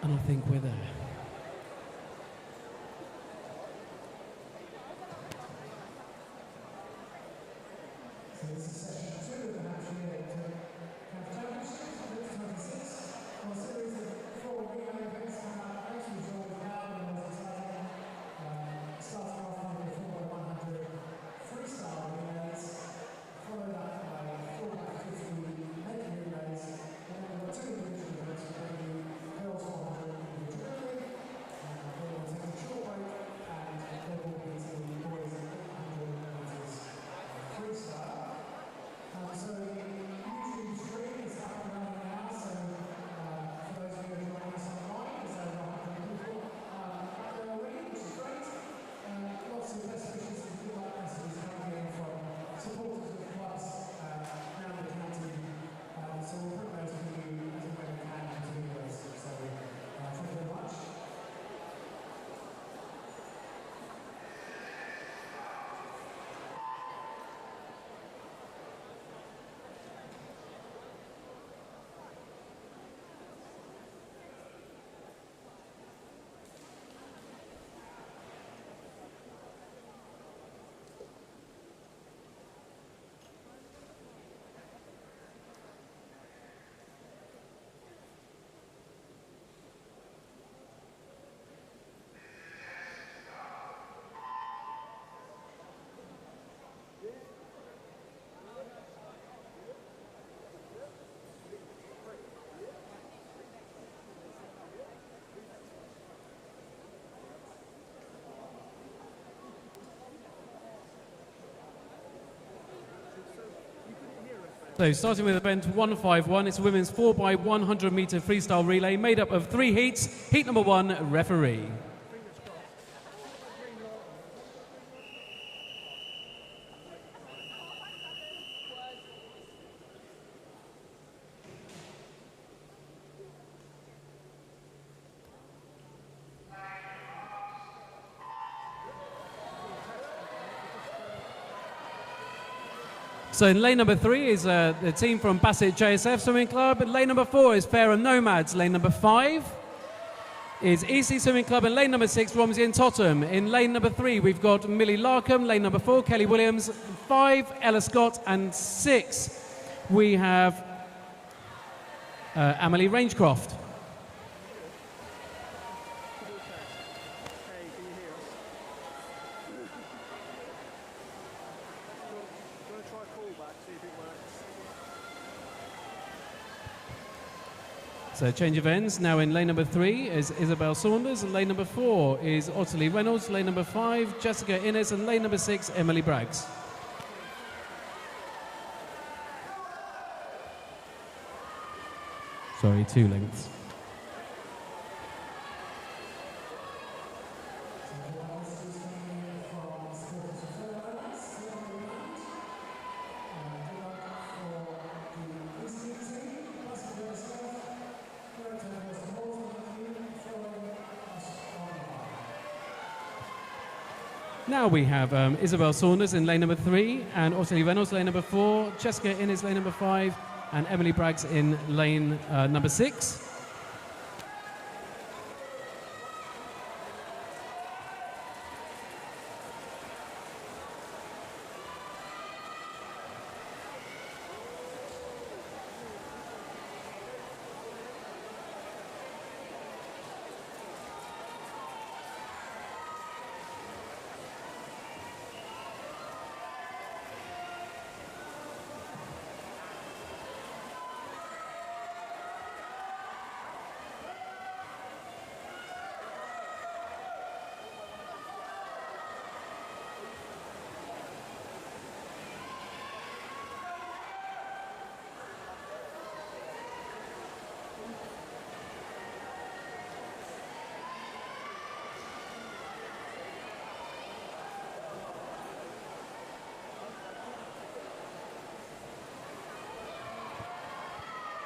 And I think we're there. So this is session 2 of the Championship 2026 on a series of 4 relay events actually drawn now and was exciting. Starting off on the 4x100 freestyle relays, followed up by 4x50 med relays, and then there were 2 individual events for the girls 400 individually, then we'll take a short break, and then we'll be to the boys 800 meters freestyle. So the YouTube stream is up and running now, so for those of you who are joining us online, there's over 100 people up there already, which is great. Lots of best wishes and good luck messages coming in from supporters of the clubs around the county. So we'll put those for you as and when we can into videos. So thank you very much. So starting with event 151, it's a women's 4x100 meter freestyle relay made up of 3 heats. Heat number 1, referee. So in lane number 3 is the team from Bassett JSF Swimming Club. And lane number 4 is Fareham Nomads. Lane number 5 is EC Swimming Club. And lane number 6, Romsey and Tottenham. In lane number 3, we've got Millie Larkham. Lane number 4, Kelly Williams. 5, Ella Scott. And 6, we have Amelie Rangecroft. So change of ends. Now in lane number 3 is Isabel Saunders, and lane number 4 is Ottilie Reynolds, lane number 5 Jessica Innes, and lane number 6 Emily Braggs. Sorry, 2 lengths. Now we have Isabel Saunders in lane number 3, and Ottilie Reynolds lane number 4, Jessica Innes lane number 5, and Emily Braggs in lane number 6.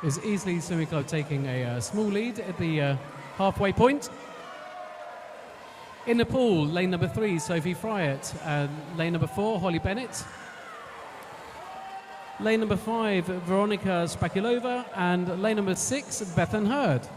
Is Easley Swimming Club taking a small lead at the halfway point. In the pool, lane number 3, Sophie Fryatt. Lane number 4, Holly Bennett. lane number 5, Veronica Spakulova, and lane number 6, Bethan Hurd.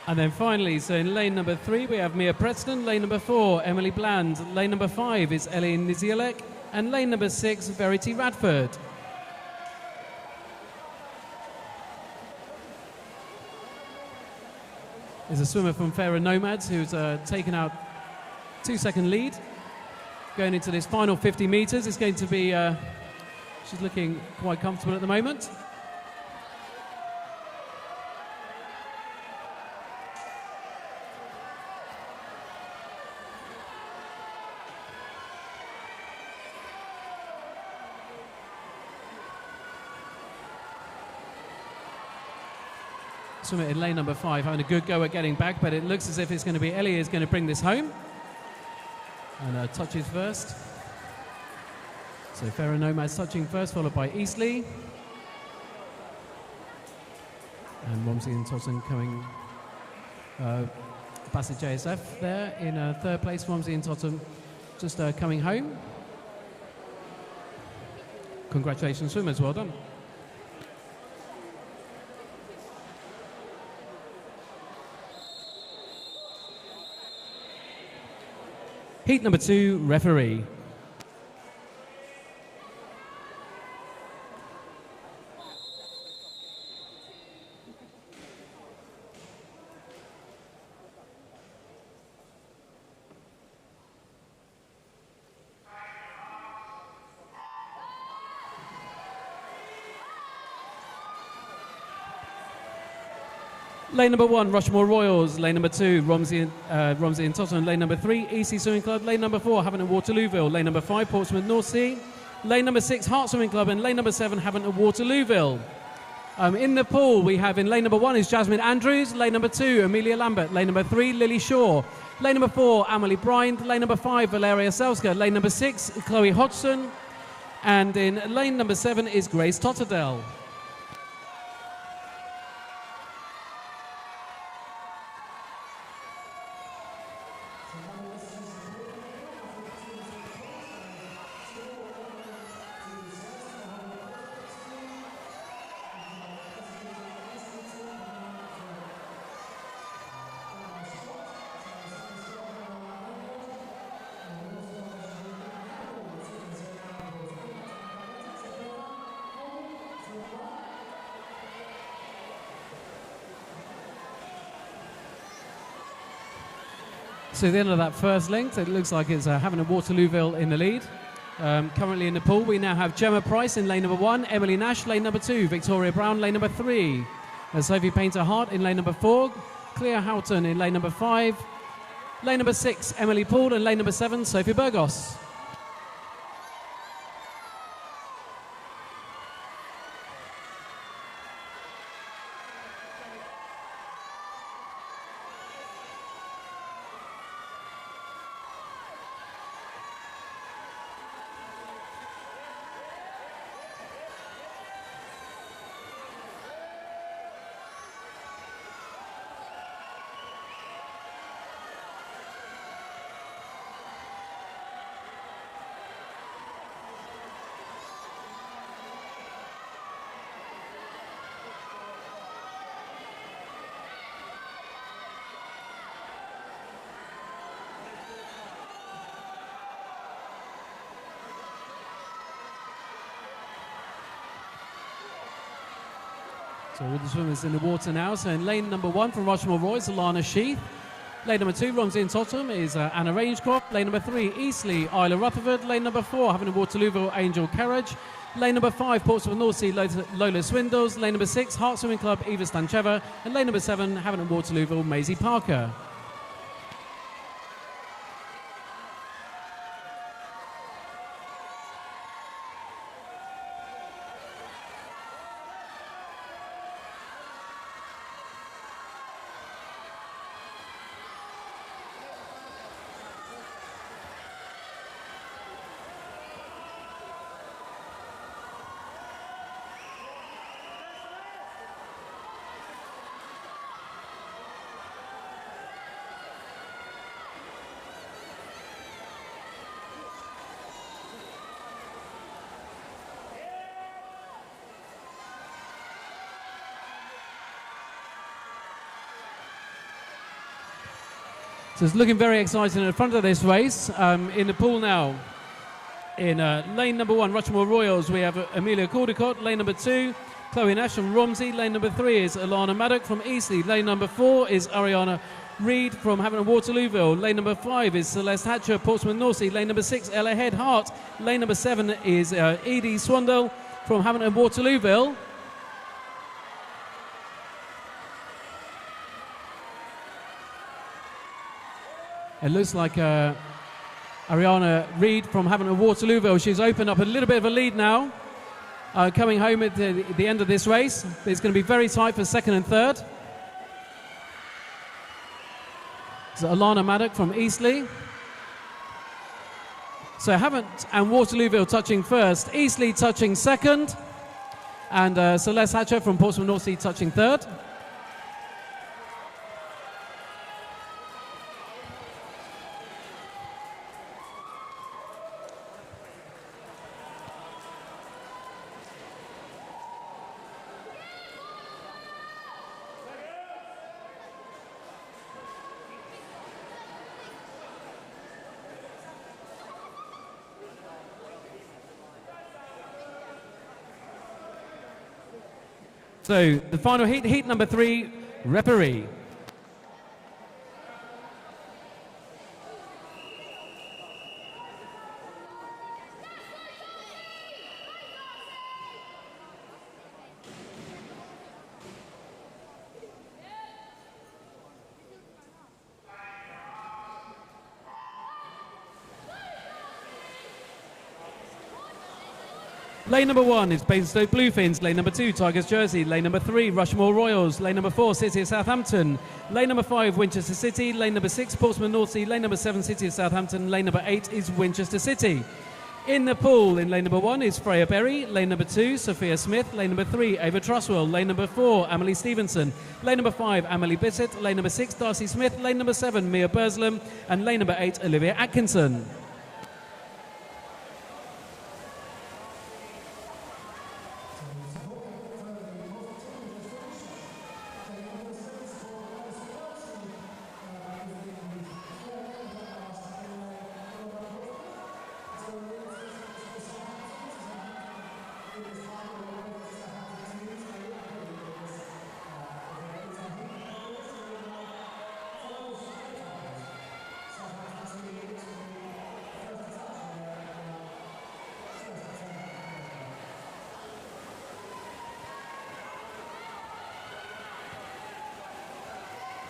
And then finally, so in lane number 3, we have Mia Preston. Lane number 4, Emily Bland. Lane number 5 is Ellie Nizielek. And lane number 6, Verity Radford. There's a swimmer from Farah Nomads who's taken out 2-second lead. Going into this final 50 meters, it's going to be, she's looking quite comfortable at the moment. Swimmer in lane number 5 having a good go at getting back, but it looks as if it's going to be Ellie is going to bring this home. And touches first. So Farah Nomads touching first, followed by Eastleigh. And Romsey and Totten coming, Bassett JSF there in third place. Romsey and Totten just coming home. Congratulations, swimmers, well done. Heat number 2, referee. Lane number 1, Rushmore Royals. Lane number 2, Romsey and Totten. Lane number 3, EC Swimming Club. Lane number 4, Havant and Waterlooville. Lane number 5, Portsmouth North Sea. Lane number 6, Hart Swimming Club. And lane number 7, Havant and Waterlooville. In the pool, we have in lane number 1 is Jasmine Andrews. Lane number 2, Amelia Lambert. Lane number 3, Lily Shaw. Lane number 4, Amelie Brynd. Lane number 5, Valeria Selska. Lane number 6, Chloe Hodgson. And in lane number 7 is Grace Totterdell. So at the end of that first length, it looks like it's Havant and Waterlooville in the lead. Currently in the pool, we now have Gemma Price in lane number 1, Emily Nash, lane number 2, Victoria Brown, lane number 3, Sophie Painter-Hart in lane number 4, Clea Houghton in lane number 5, lane number 6, Emily Poole, and lane number 7, Sophie Burgos. So all the swimmers in the water now. So in lane number 1 from Rushmore Royce, Alana Sheath. Lane number 2, Romsey and Tottenham, is Anna Rangecroft. Lane number 3, Eastleigh, Isla Rutherford. Lane number 4, Havant and Waterlooville, Angel Carriage. Lane number 5, Portsmouth North Sea, Lola Swindles. Lane number 6, Heart Swimming Club, Eva Stancheva. And lane number 7, Havant and Waterlooville, Maisie Parker. So it's looking very exciting in the front of this race. In the pool now, in lane number 1, Rushmore Royals, we have Amelia Caldecott. Lane number 2, Chloe Nash from Romsey. Lane number 3 is Alana Maddock from Eastleigh. Lane number 4 is Ariana Reid from Havant and Waterlooville. Lane number 5 is Celeste Hatcher, Portsmouth North Sea. Lane number 6, Ella Head Hart. Lane number 7 is Edie Swandell from Havant and Waterlooville. It looks like Ariana Reid from Havant and Waterlooville. She's opened up a little bit of a lead now. Coming home at the end of this race. It's going to be very tight for second and third. So Alana Maddock from Eastleigh. So Havant and Waterlooville touching first. Eastleigh touching second. And Celeste Hatcher from Portsmouth North Sea touching third. So the final heat, heat number 3, referee. Lane number 1 is Basingstoke Bluefins. Lane number 2, Tigers Jersey. Lane number 3, Rushmore Royals. Lane number 4, City of Southampton. Lane number 5, Winchester City. Lane number 6, Portsmouth North Sea. Lane number 7, City of Southampton. Lane number 8 is Winchester City. In the pool, in lane number 1 is Freya Berry. Lane number 2, Sophia Smith. Lane number 3, Ava Truswell. Lane number 4, Emily Stevenson. Lane number 5, Emily Bissett. Lane number 6, Darcy Smith. Lane number 7, Mia Burslam. And lane number 8, Olivia Atkinson.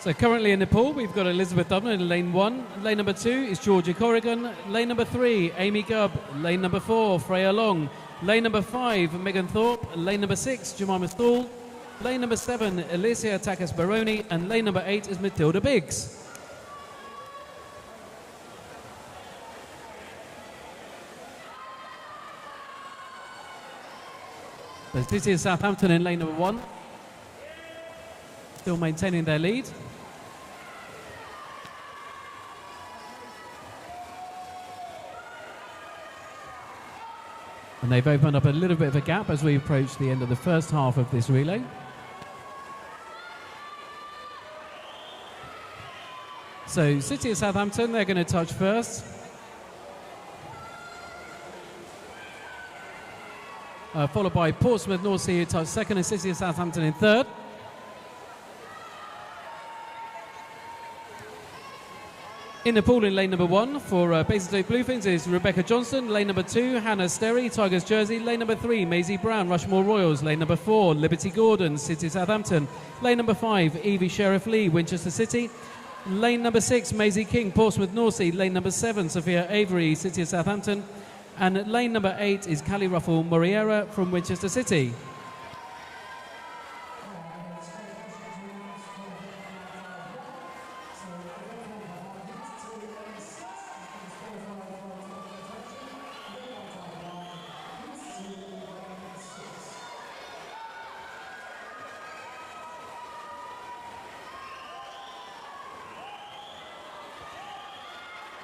So currently in the pool, we've got Elizabeth Dublin in lane 1. Lane number 2 is Georgia Corrigan. Lane number 3, Amy Gubb. Lane number 4, Freya Long. Lane number 5, Megan Thorpe. Lane number 6, Jemima Stool. Lane number 7, Alicia Takas Baroni. And lane number 8 is Matilda Biggs. So City of Southampton in lane number 1. Still maintaining their lead. And they've opened up a little bit of a gap as we approach the end of the first half of this relay. So City of Southampton, they're going to touch first. followed by Portsmouth North Sea, who touched second, and City of Southampton in third. In the pool in lane number 1 for Basingstoke Bluefins is Rebecca Johnston. Lane number 2, Hannah Sterry, Tigers Jersey. Lane number 3, Maisie Brown, Rushmore Royals. Lane number 4, Liberty Gordon, City of Southampton. Lane number 5, Evie Sheriff Lee, Winchester City. Lane number 6, Maisie King, Portsmouth North Sea. Lane number 7, Sophia Avery, City of Southampton. And lane number 8 is Callie Ruffle Moriera from Winchester City.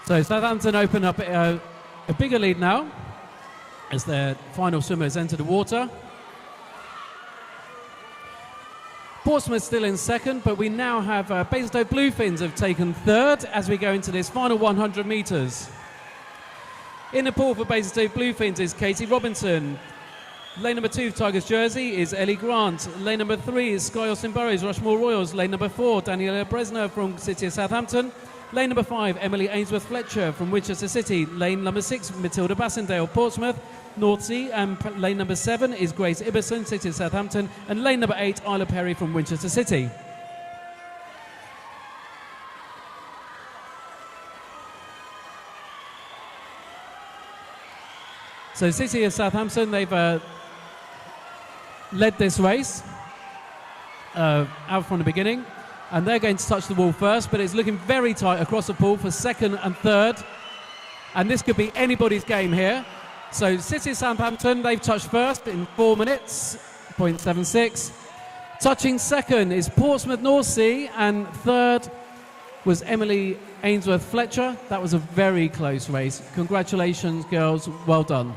So Southampton open up a bigger lead now as their final swimmers enter the water. Portsmouth still in second, but we now have Basingstoke Bluefins have taken third as we go into this final 100 metres. In the pool for Basingstoke Bluefins is Katie Robinson. Lane number 2, Tigers Jersey, is Ellie Grant. Lane number 3 is Sky Austin Burrows, Rushmore Royals. Lane number 4, Daniela Bresner from City of Southampton. Lane number 5, Emily Ainsworth Fletcher from Winchester City. Lane number 6, Matilda Bassendale, Portsmouth, North Sea. And lane number 7 is Grace Ibbison, City of Southampton. And lane number 8, Isla Perry from Winchester City. So City of Southampton, they've led this race out from the beginning. And they're going to touch the wall first, but it's looking very tight across the pool for second and third. And this could be anybody's game here. So City of Southampton, they've touched first in 4 minutes, 0.76. Touching second is Portsmouth North Sea, and third was Emily Ainsworth Fletcher. That was a very close race. Congratulations, girls. Well done.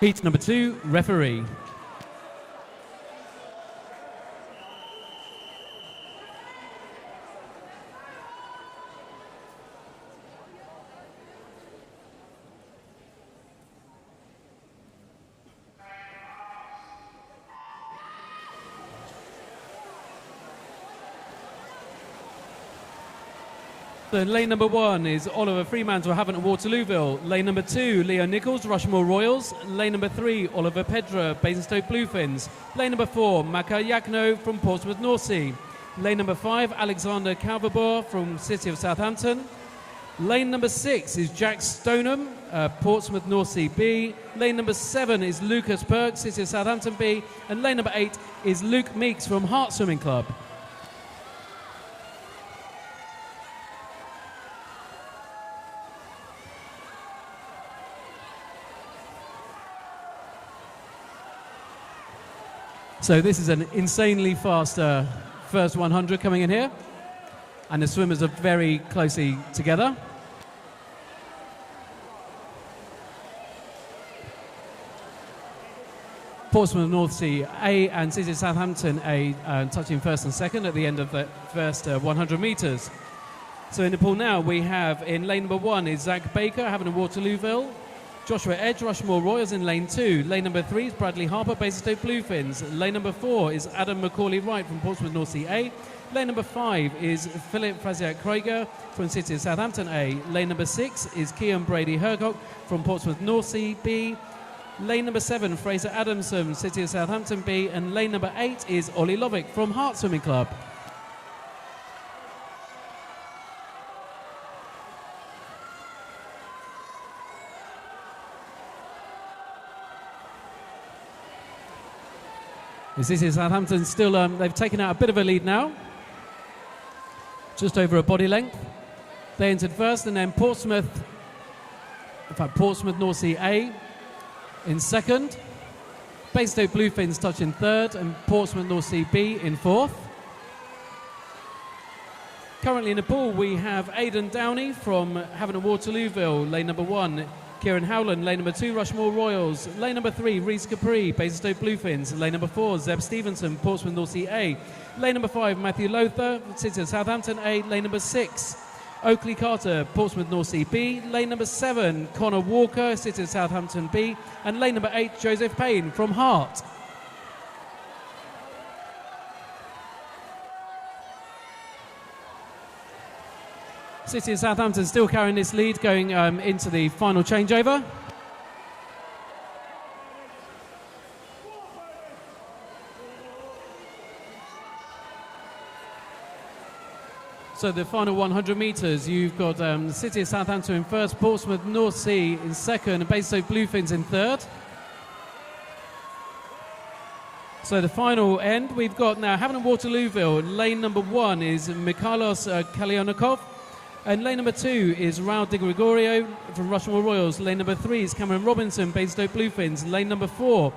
Heat number 2, referee. So lane number 1 is Oliver Fremantle, Havant and Waterlooville. Lane number 2, Leo Nichols, Rushmore Royals. Lane number 3, Oliver Pedra, Basingstoke Bluefins. Lane number 4, Maka Yakno from Portsmouth North Sea. Lane number 5, Alexander Calverbor from City of Southampton. Lane number 6 is Jack Stoneham, Portsmouth North Sea B. Lane number 7 is Lucas Perk, City of Southampton B. And lane number 8 is Luke Meeks from Hart Swimming Club. So this is an insanely fast first 100 coming in here. And the swimmers are very closely together. Portsmouth North Sea A and City of Southampton A touching first and second at the end of the first 100 metres. So in the pool now we have in lane number 1 is Zach Baker, Havant and Waterlooville. Joshua Edge, Rushmore Royals in lane 2. Lane number 3 is Bradley Harper, Basingstoke Bluefins. Lane number 4 is Adam Macaulay Wright from Portsmouth North Sea A. Lane number 5 is Philip Frazier-Krieger from City of Southampton A. Lane number 6 is Kean Brady Hercock from Portsmouth North Sea B. Lane number 7, Fraser Adamson, City of Southampton B. And lane number 8 is Ollie Lovick from Hart Swimming Club. City of Southampton still, they've taken out a bit of a lead now. Just over a body length. They entered first and then Portsmouth North Sea A in second. Basingstoke Bluefins touching third and Portsmouth North Sea B in fourth. Currently in the pool we have Aidan Downey from Havant and Waterlooville, lane number 1. Kieran Howland, lane number 2, Rushmore Royals. Lane number 3, Reece Capri, Basingstoke Bluefins. Lane number 4, Zeb Stevenson, Portsmouth North Sea A. Lane number 5, Matthew Lothar, City of Southampton A. Lane number 6, Oakley Carter, Portsmouth North Sea B. Lane number 7, Connor Walker, City of Southampton B. And lane number 8, Joseph Payne from Hart. City of Southampton still carrying this lead going into the final changeover. So the final 100 metres, you've got the City of Southampton in first, Portsmouth North Sea in second, and Basingstoke Bluefins in third. So the final end, we've got now Havant and Waterlooville. Lane number 1 is Mikhailos Kalyanikov. And lane number 2 is Raul Di Gregorio from Rushmore Royals. Lane number 3 is Cameron Robinson, Basingstoke Bluefins. Lane number 4,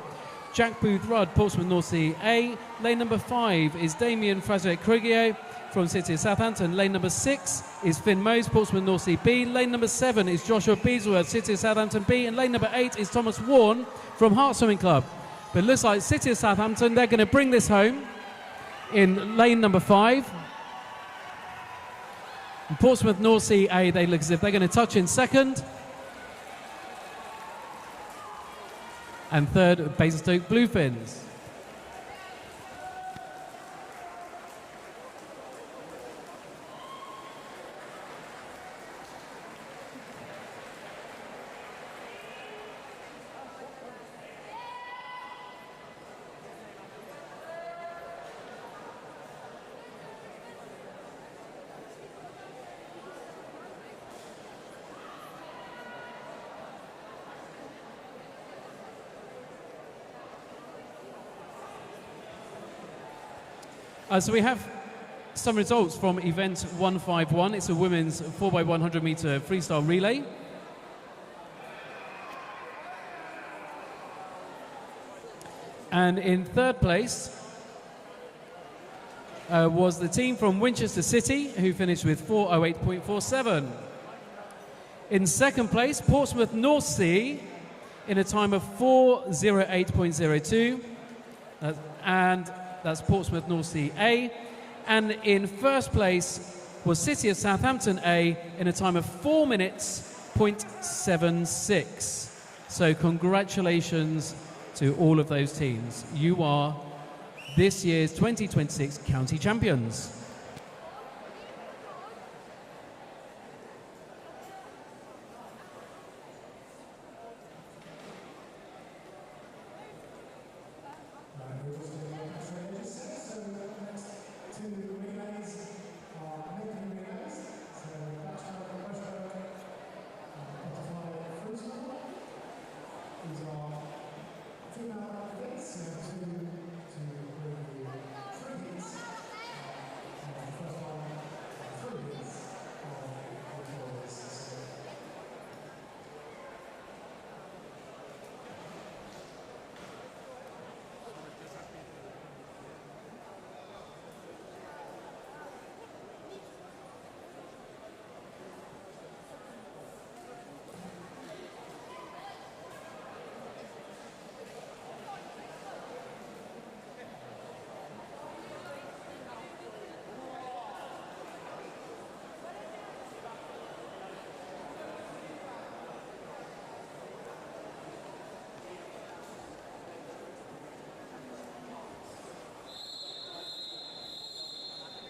Jack Booth Rudd, Portsmouth North Sea A. Lane number 5 is Damien Fraser-Krieger from City of Southampton. Lane number 6 is Finn Mose, Portsmouth North Sea B. Lane number 7 is Joshua Beesworth, City of Southampton B. And lane number 8 is Thomas Warren from Hart Swimming Club. But it looks like City of Southampton, they're going to bring this home in lane number 5. And Portsmouth North Sea A, they look as if they're going to touch in second. And third, Basingstoke Bluefins. So we have some results from event 151. It's a women's 4x100 metre freestyle relay. And in third place was the team from Winchester City, who finished with 4:08.47. In second place, Portsmouth North Sea, in a time of 4:08.02, and that's Portsmouth North Sea A. And in first place was City of Southampton A in a time of 4 minutes, 0.76. So congratulations to all of those teams. You are this year's 2026 county champions.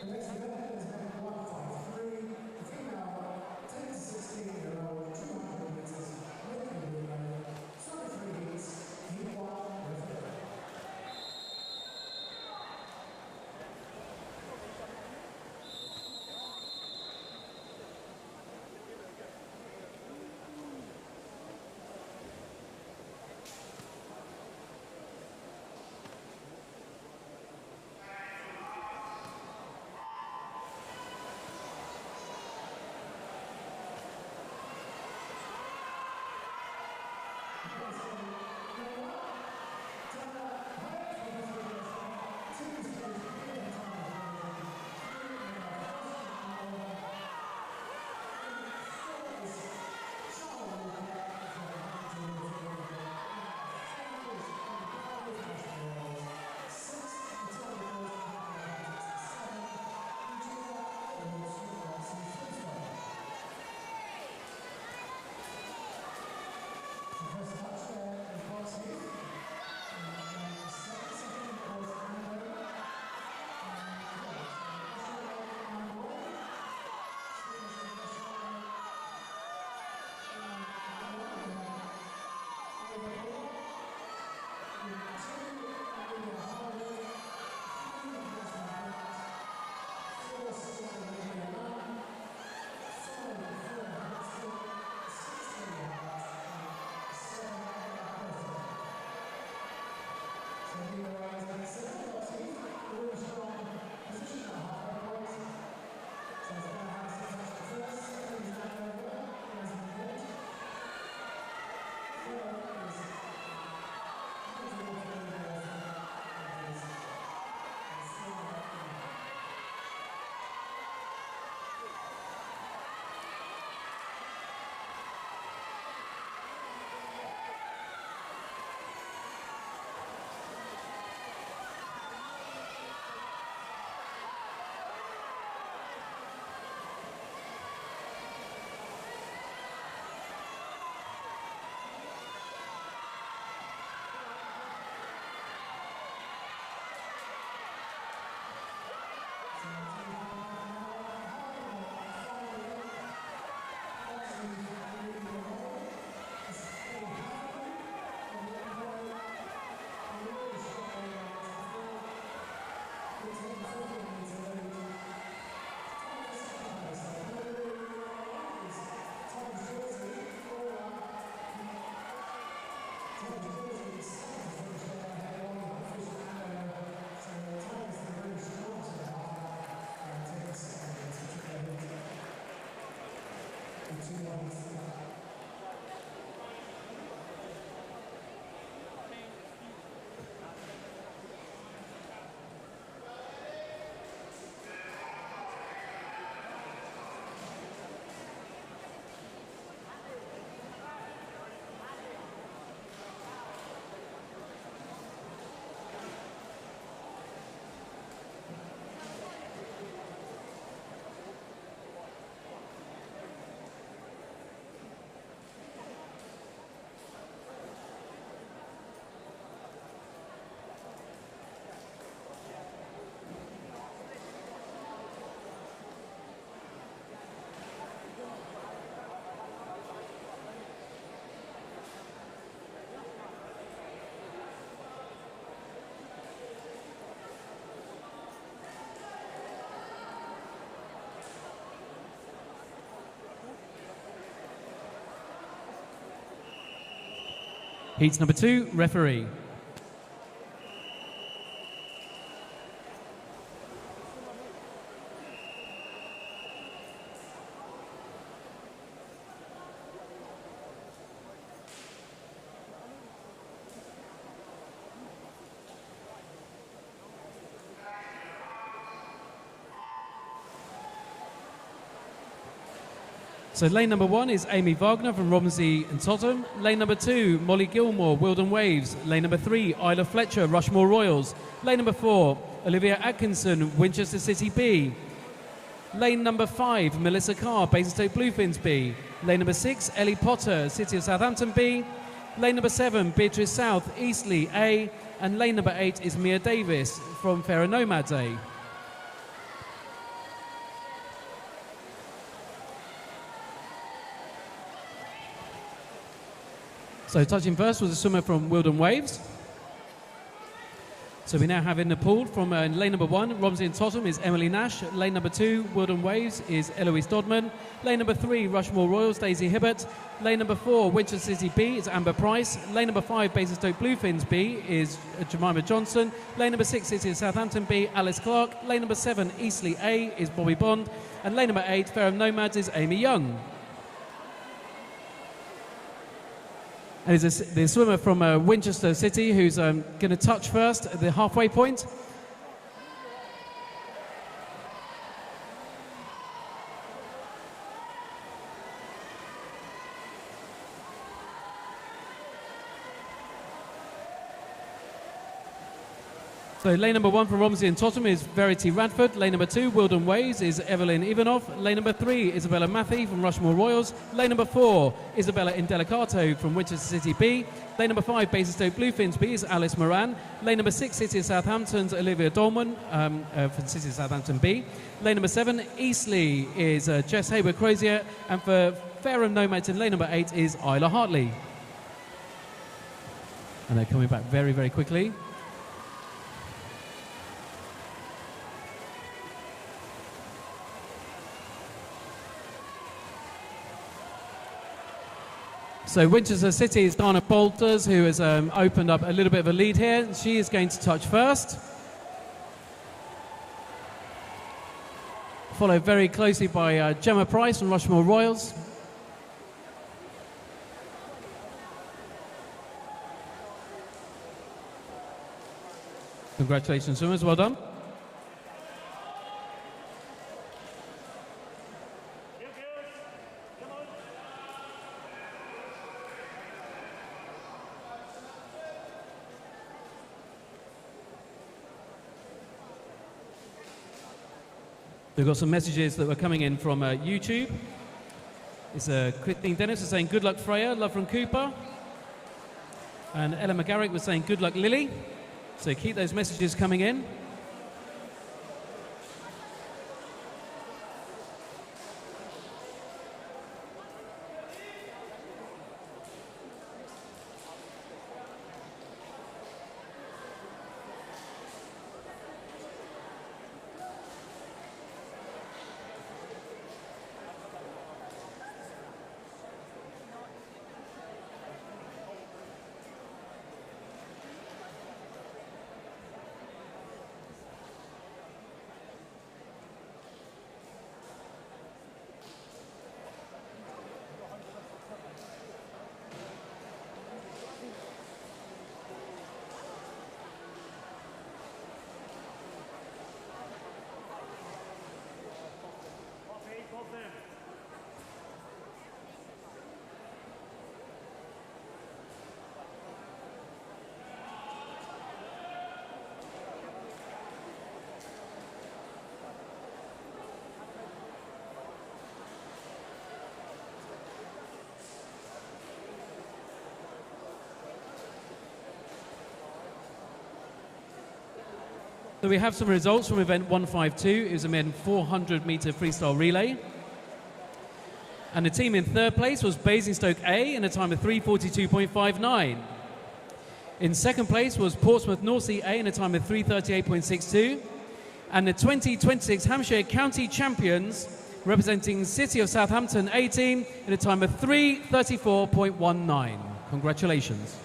The next event is event 153, the female 10 to 16-year-old 200 meters lifting relay, 23 heats, heat 1, referee. Heats number 2, referee. So lane number 1 is Amy Wagner from Romsey and Tottenham. Lane number 2, Molly Gilmore, Wilden Waves. Lane number 3, Isla Fletcher, Rushmore Royals. Lane number 4, Olivia Atkinson, Winchester City B. Lane number 5, Melissa Carr, Basingstoke Bluefins B. Lane number 6, Ellie Potter, City of Southampton B. Lane number 7, Beatrice South, Eastleigh A. And lane number 8 is Mia Davis from Fareham Nomads A. So touching first was a swimmer from Wilden Waves. So we now have in the pool from lane number 1, Romsey and Tottenham, is Emily Nash. Lane number 2, Wilden Waves, is Eloise Dodman. Lane number 3, Rushmore Royals, Daisy Hibbert. Lane number 4, Winchester City B, is Amber Price. Lane number 5, Basingstoke Bluefins B, is Jemima Johnson. Lane number 6, City of Southampton B, Alice Clark. Lane number 7, Eastleigh A, is Bobby Bond. And lane number 8, Fareham Nomads, is Amy Young. And it's the swimmer from Winchester City who's going to touch first at the halfway point. So lane number 1 from Romsey and Tottenham is Verity Radford. Lane number 2, Wilden Waves, is Evelyn Ivanov. Lane number 3, Isabella Matthey from Rushmore Royals. Lane number 4, Isabella Indelicato from Winchester City B. Lane number 5, Basingstoke Bluefins B, is Alice Moran. Lane number 6, City of Southampton's Olivia Dolman from City of Southampton B. Lane number 7, Eastleigh, is Jess Hayward-Crozier. And for Fareham Nomads in lane number 8 is Isla Hartley. And they're coming back very, very quickly. So Winchester City is Dana Bolters, who has opened up a little bit of a lead here. She is going to touch first. Followed very closely by Gemma Price from Rushmore Royals. Congratulations, swimmers, well done. We've got some messages that were coming in from YouTube. It's Christine Dennis was saying, good luck Freya, love from Cooper. And Ella McGarrick was saying, good luck Lily. So keep those messages coming in. So we have some results from event 152. It was a men 400 metre freestyle relay. And the team in third place was Basingstoke A in a time of 3:42.59. In second place was Portsmouth Northsea A in a time of 3:38.62. And the 2026 Hampshire County Champions, representing City of Southampton A team, in a time of 3:34.19. Congratulations.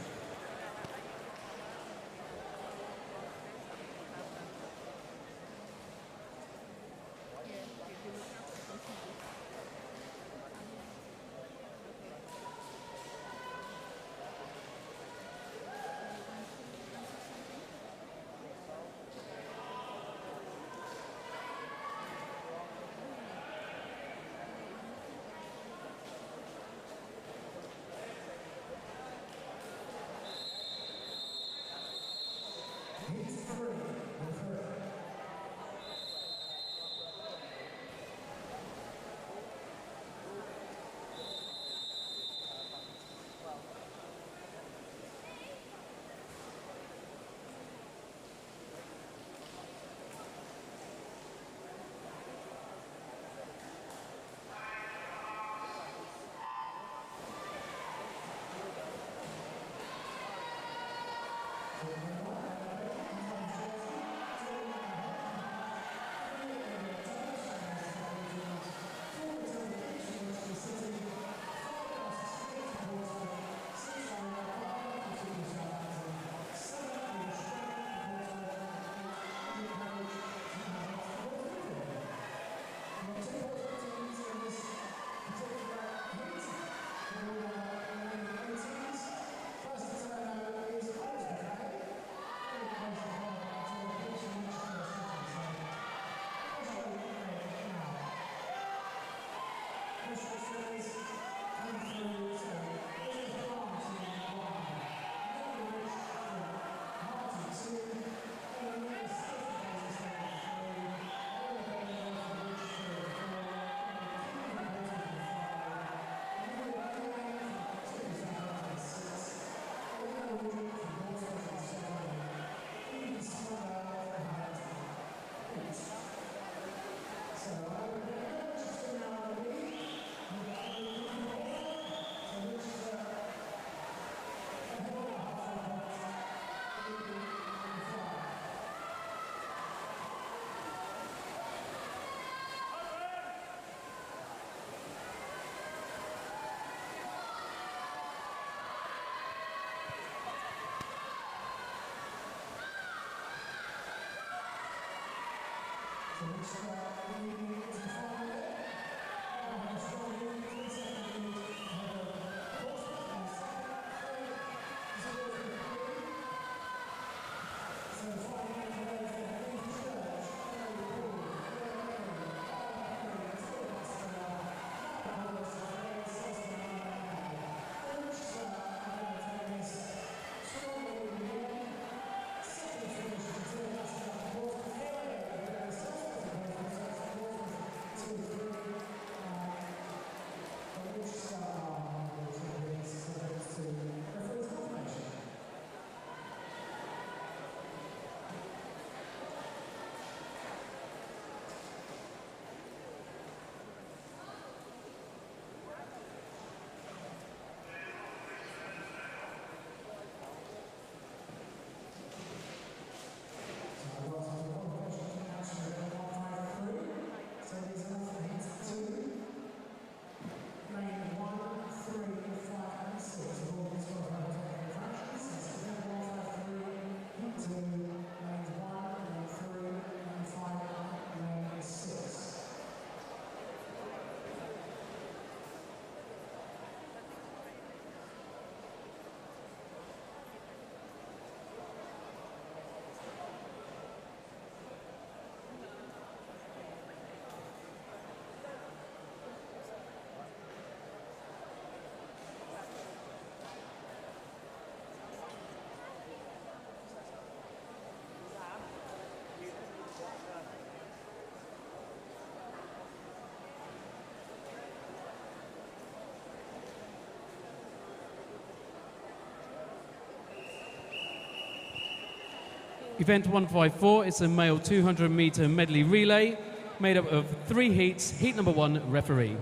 Event 154 is a male 200-meter medley relay made up of 3 heats. Heat number 1, referee.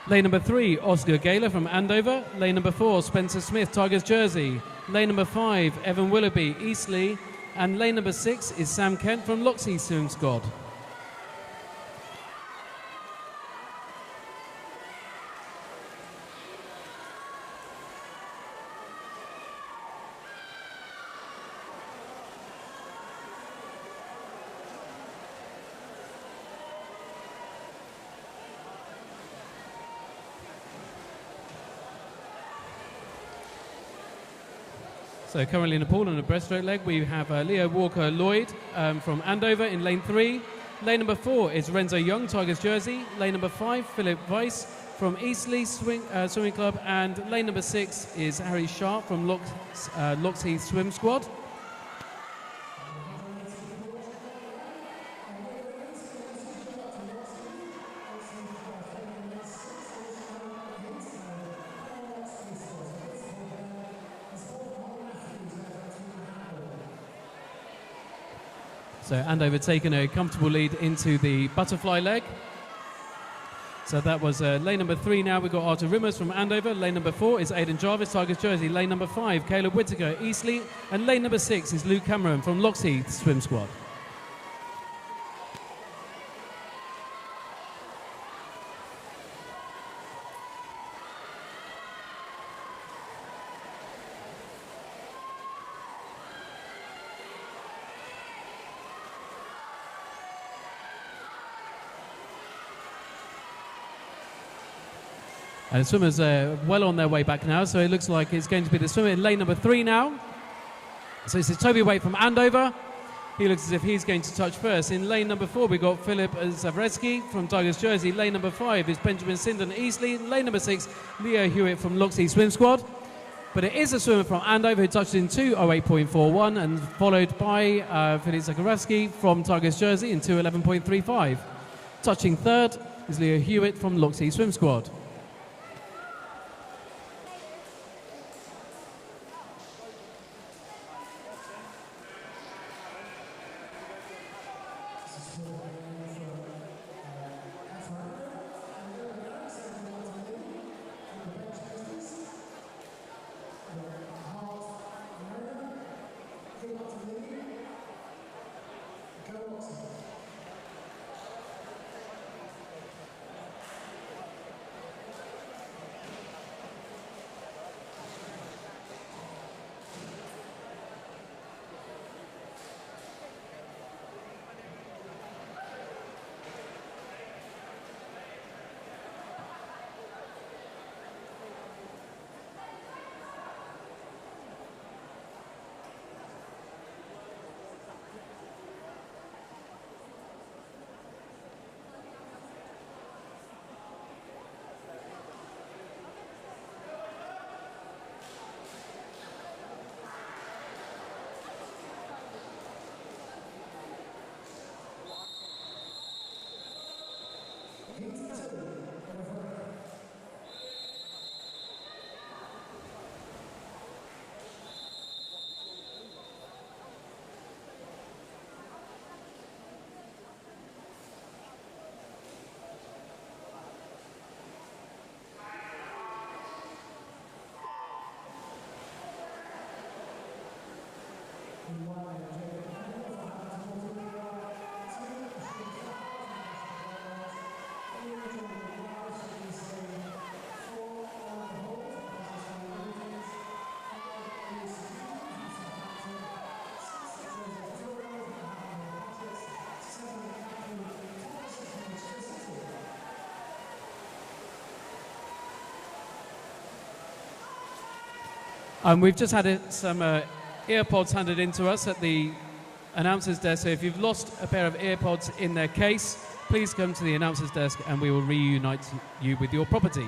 Lane number 3, Oscar Gaylor from Andover. Lane number 4, Spencer Smith, Tigers Jersey. Lane number 5, Evan Willoughby, Eastleigh. And lane number 6 is Sam Kent from Loxley Swim Squad. So currently in the pool on the breaststroke leg, we have Leo Walker Lloyd from Andover in lane 3. Lane number 4 is Renzo Young, Tigers Jersey. Lane number 5, Philip Weiss from Eastleigh Swimming Club. And lane number 6 is Harry Sharp from Loxheath Swim Squad. So Andover taking a comfortable lead into the butterfly leg. So that was lane number 3 now. We've got Arthur Rimmers from Andover. Lane number 4 is Aidan Jarvis, Tigers Jersey. Lane number 5, Caleb Whittaker, Eastleigh. And lane number 6 is Luke Cameron from Loxheath Swim Squad. And the swimmers are well on their way back now, so it looks like it's going to be the swimmer in lane number 3 now. So this is Toby Waite from Andover. He looks as if he's going to touch first. In lane number 4, we've got Philip Zavredsky from Tigers Jersey. Lane number 5 is Benjamin Sindon Eastleigh. Lane number 6, Leo Hewitt from Loxheath Swim Squad. But it is a swimmer from Andover who touched in 2:08.41 and followed by Philip Zakharovsky from Tigers Jersey in 2:11.35. Touching third is Leo Hewitt from Loxheath Swim Squad. We've just had some earpods handed in to us at the announcer's desk. So if you've lost a pair of earpods in their case, please come to the announcer's desk and we will reunite you with your property.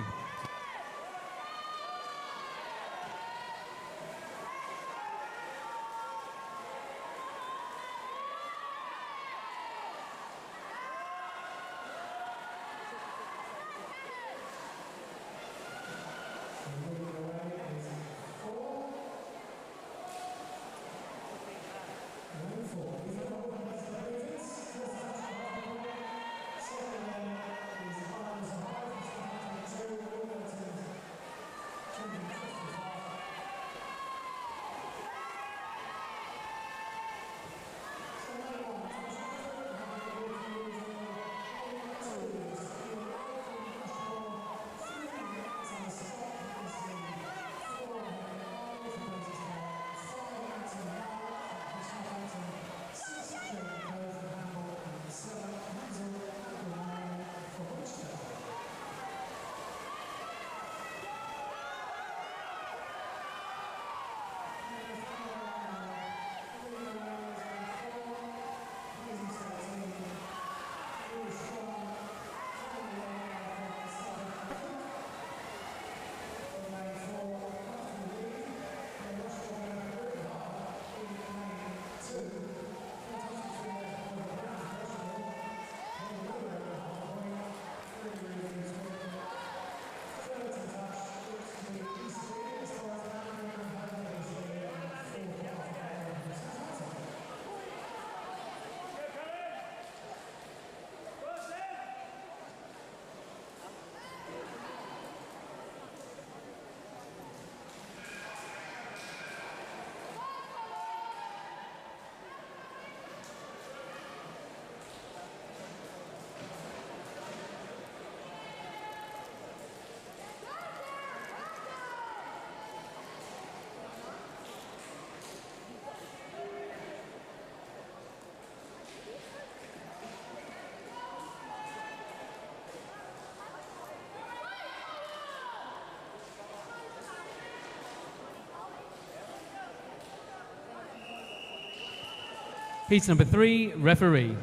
Heat number 3, referee.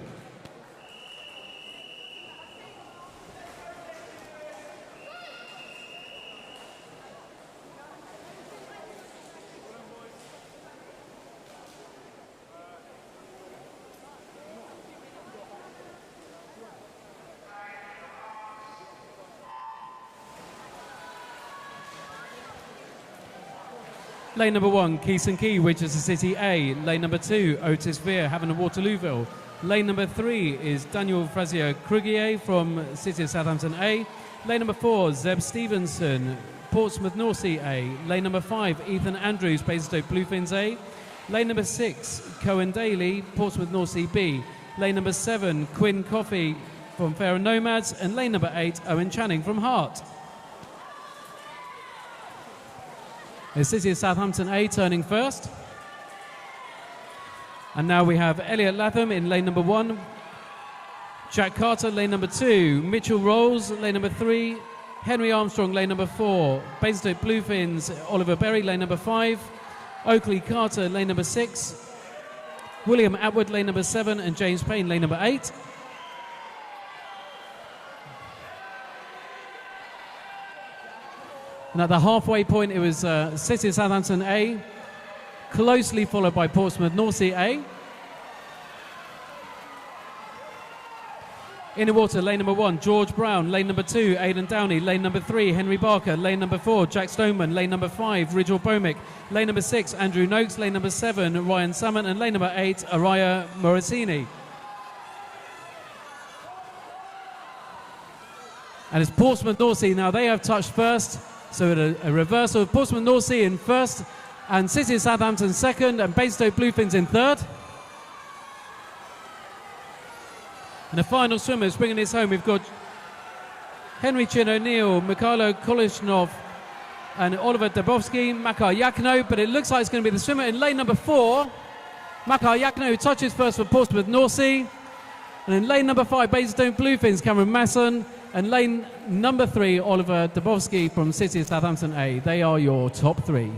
Lane number 1, Keeson Key, Winchester City A. Lane number 2, Otis Veer, Havant and Waterlooville. Lane number 3 is Daniel Frazier Krugier from City of Southampton A. Lane number 4, Zeb Stevenson, Portsmouth North Sea A. Lane number 5, Ethan Andrews, Basingstoke Bluefins A. Lane number 6, Cohen Daly, Portsmouth North Sea B. Lane number 7, Quinn Coffey from Fair and Nomads. And lane number 8, Owen Channing from Hart. The City of Southampton A turning first. And now we have Elliot Latham in lane number 1. Jack Carter, lane number 2. Mitchell Rolls, lane number 3. Henry Armstrong, lane number 4. Basingstoke Bluefins, Oliver Berry, lane number 5. Oakley Carter, lane number 6. William Atwood, lane number 7. And James Payne, lane number 8. And at the halfway point, it was City of Southampton A, closely followed by Portsmouth North Sea A. In the water, lane number 1, George Brown. Lane number 2, Aidan Downey. Lane number 3, Henry Barker. Lane number 4, Jack Stoneman. Lane number 5, Ridgel Bomick. Lane number 6, Andrew Noakes. Lane number 7, Ryan Salmon. And lane number 8, Araya Morosini. And it's Portsmouth North Sea now. They have touched first. So a reversal of Portsmouth North Sea in first, and City of Southampton second, and Basingstoke Bluefins in third. And the final swimmers bringing this home, we've got Henry Chin O'Neill, Mikhailo Kolishnov, and Oliver Dabowski, Makar Yakno, but it looks like it's going to be the swimmer in lane number 4, Makar Yakno, who touches first for Portsmouth North Sea. And in lane number 5, Basingstoke Bluefins, Cameron Masson. And lane number 3, Oliver Dabowski from City of Southampton A. They are your top 3.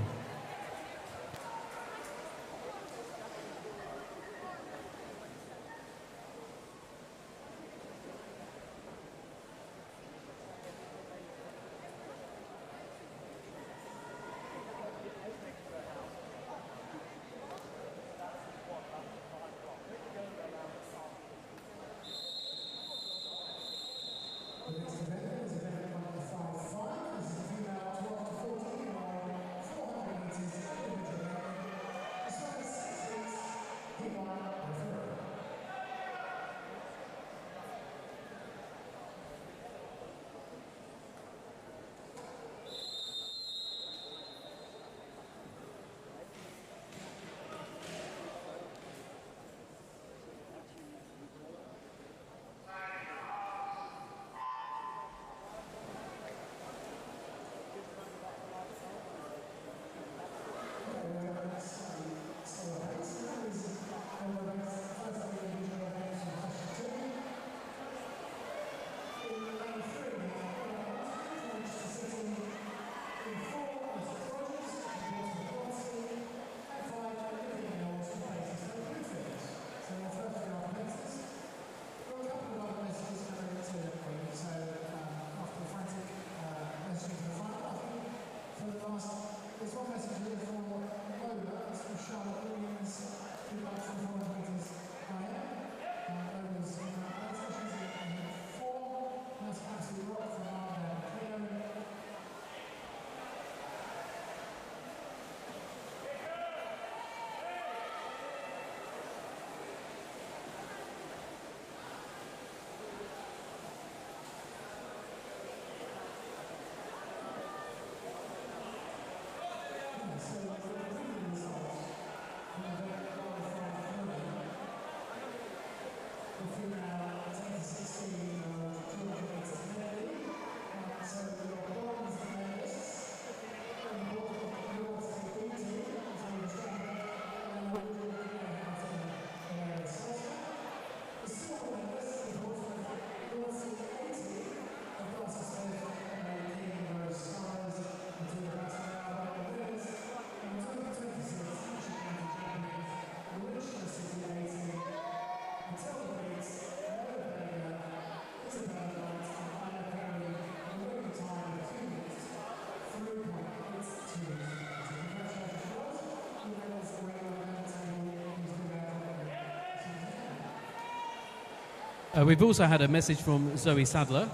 We've also had a message from Zoe Sadler,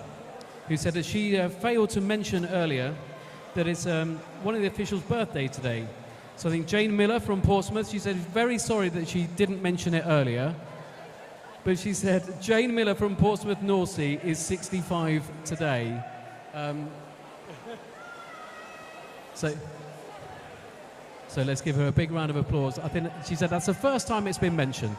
who said that she failed to mention earlier that it's one of the officials' birthday today. So I think Jane Miller from Portsmouth, she said, very sorry that she didn't mention it earlier. But she said, Jane Miller from Portsmouth Northsea is 65 today. So let's give her a big round of applause. I think she said that's the first time it's been mentioned.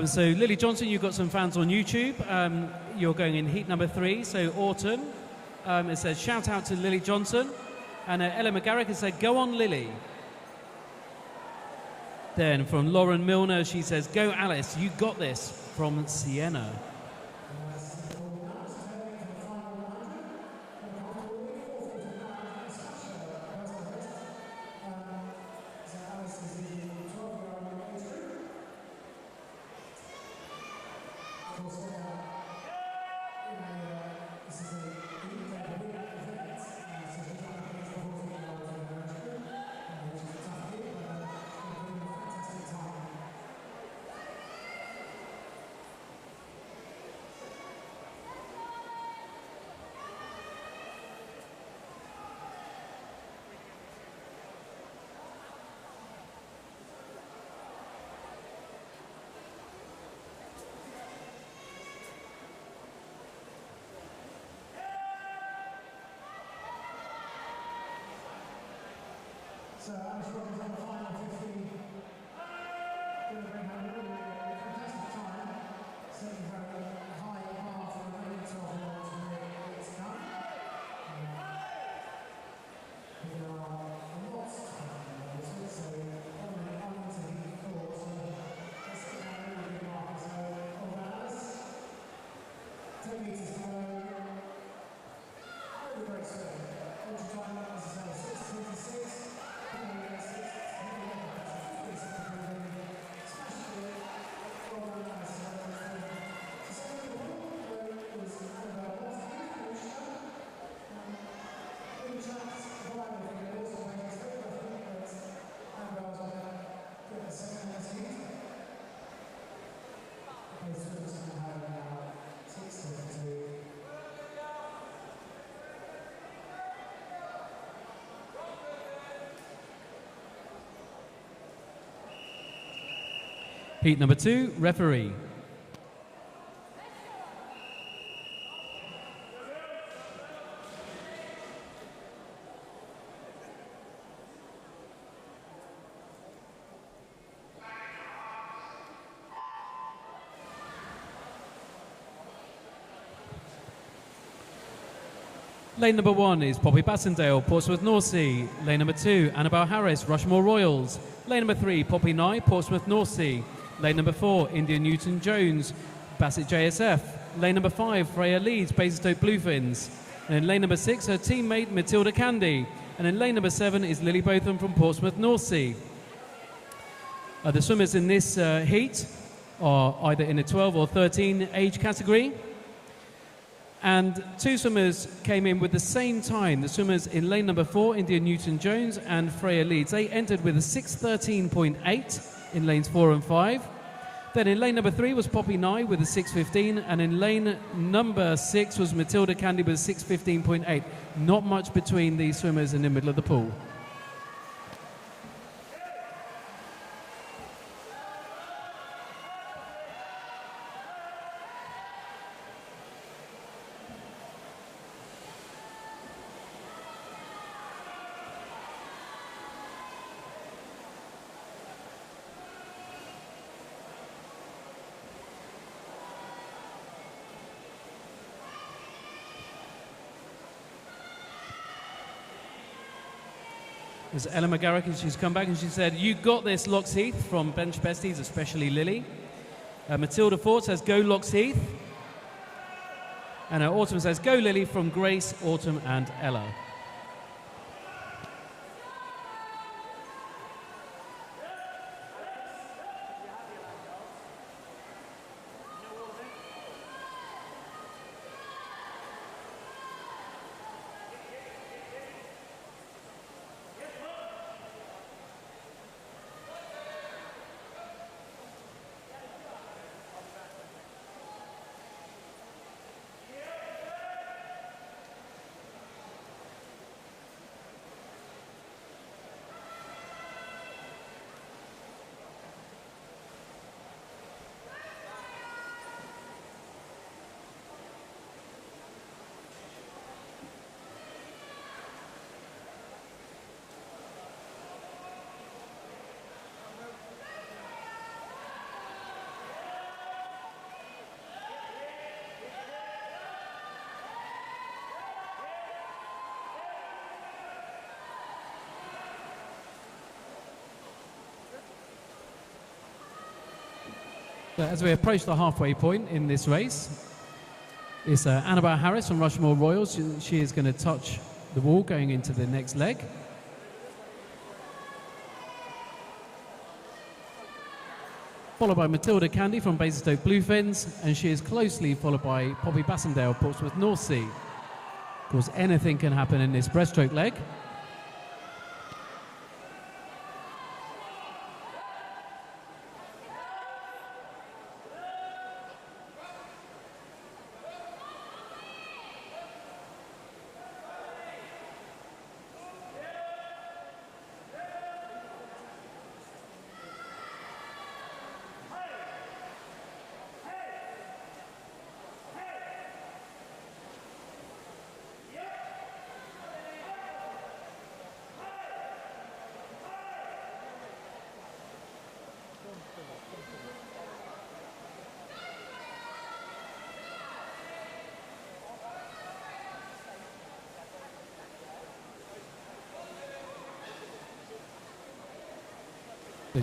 So Lily Johnson, you've got some fans on YouTube. You're going in heat number 3, so Autumn. It says shout out to Lily Johnson. And Ella McGarrick has said go on Lily. Then from Lauren Milner, she says go Alice, you got this, from Sienna. So I'm sure he's on the final 50. Going to bring home a really fantastic time. Setting very high bar for the ladies of the world to make it's done. There are lots of time in those, so on to heat 4. So let's get that really good mark. So all Alice. 10 metres to go. Really great swim. Ultra time, as I say, 6:26. Heat number 2, referee. Lane number 1 is Poppy Bassendale, Portsmouth North Sea. Lane number 2, Annabelle Harris, Rushmore Royals. Lane number 3, Poppy Nye, Portsmouth North Sea. Lane number 4, India Newton Jones, Bassett JSF. Lane number 5, Freya Leeds, Basingstoke Bluefins. And in lane number 6, her teammate Matilda Candy. And in lane number 7 is Lily Botham from Portsmouth North Sea. The swimmers in this heat are either in a 12 or 13 age category. And 2 swimmers came in with the same time. The swimmers in lane number 4, India Newton-Jones and Freya Leeds. They entered with a 6:13.8 in lanes 4 and 5. Then in lane number 3 was Poppy Nye with a 6:15, and in lane number 6 was Matilda Candy with a 6:15.8. Not much between these swimmers in the middle of the pool. There's Ella McGarrick, and she's come back and she said, "You got this, Loxheath," from Bench Besties, especially Lily. Matilda Ford says, "Go Loxheath." And Autumn says, "Go Lily," from Grace, Autumn and Ella. As we approach the halfway point in this race, it's Annabelle Harris from Rushmore Royals. She is going to touch the wall going into the next leg. Followed by Matilda Candy from Basingstoke Bluefins, and she is closely followed by Poppy Bassendale, Portsmouth North Sea. Of course, anything can happen in this breaststroke leg.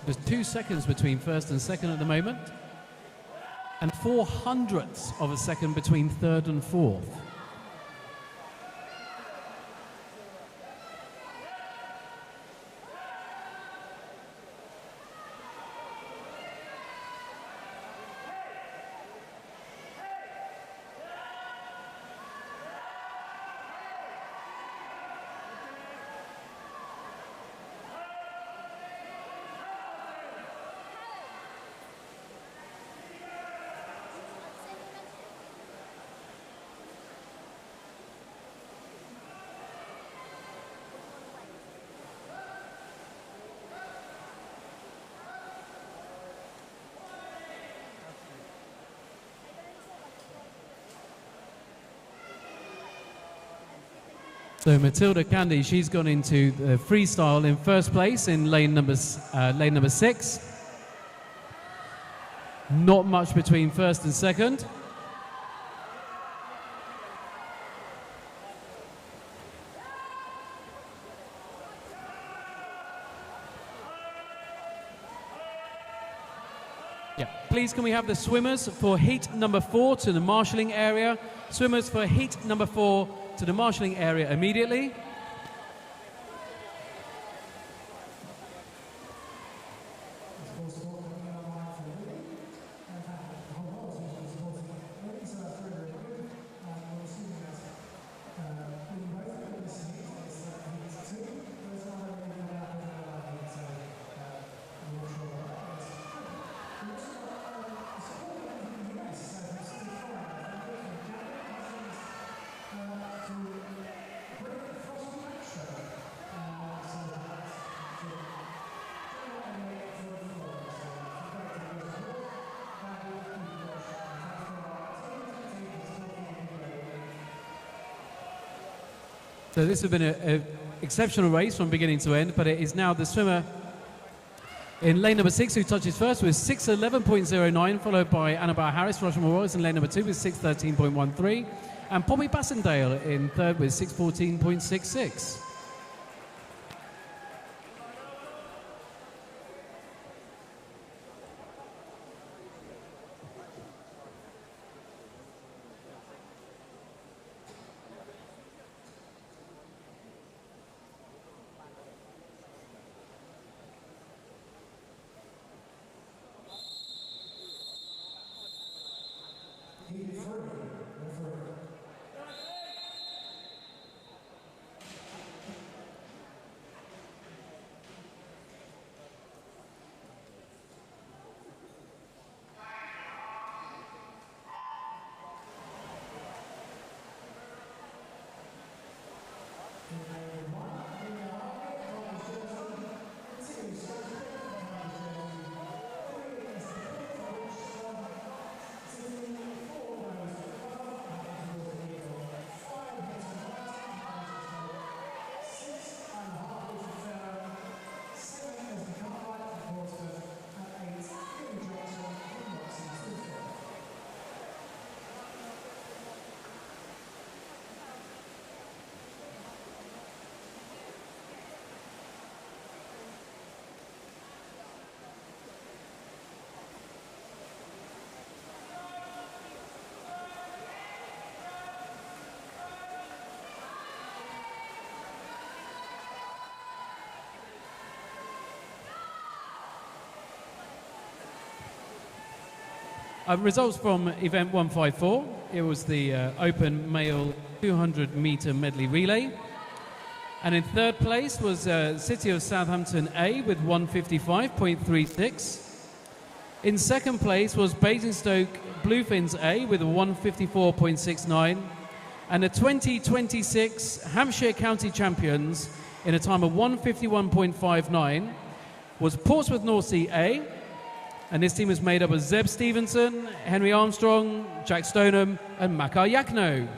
There's 2 seconds between first and second at the moment, and 0.04 of a second between third and fourth. So Matilda Candy, she's gone into the freestyle in first place in lane number 6. Not much between first and second. Yeah. Please can we have the swimmers for heat number 4 to the marshalling area? Swimmers for heat number 4 to the marshalling area immediately. So this has been an exceptional race from beginning to end, but it is now the swimmer in lane number 6 who touches first with 6:11.09, followed by Annabelle Harris, Rushmore Royce in lane number 2 with 6:13.13, and Poppy Bassendale in third with 6:14.66. Results from event 154. It was the open male 200 meter medley relay. And in third place was City of Southampton A with 155.36. In second place was Basingstoke Bluefins A with a 154.69. And the 2026 Hampshire County Champions in a time of 151.59 was Portsmouth North Sea A. And this team is made up of Zeb Stevenson, Henry Armstrong, Jack Stoneham, and Makar Yakno.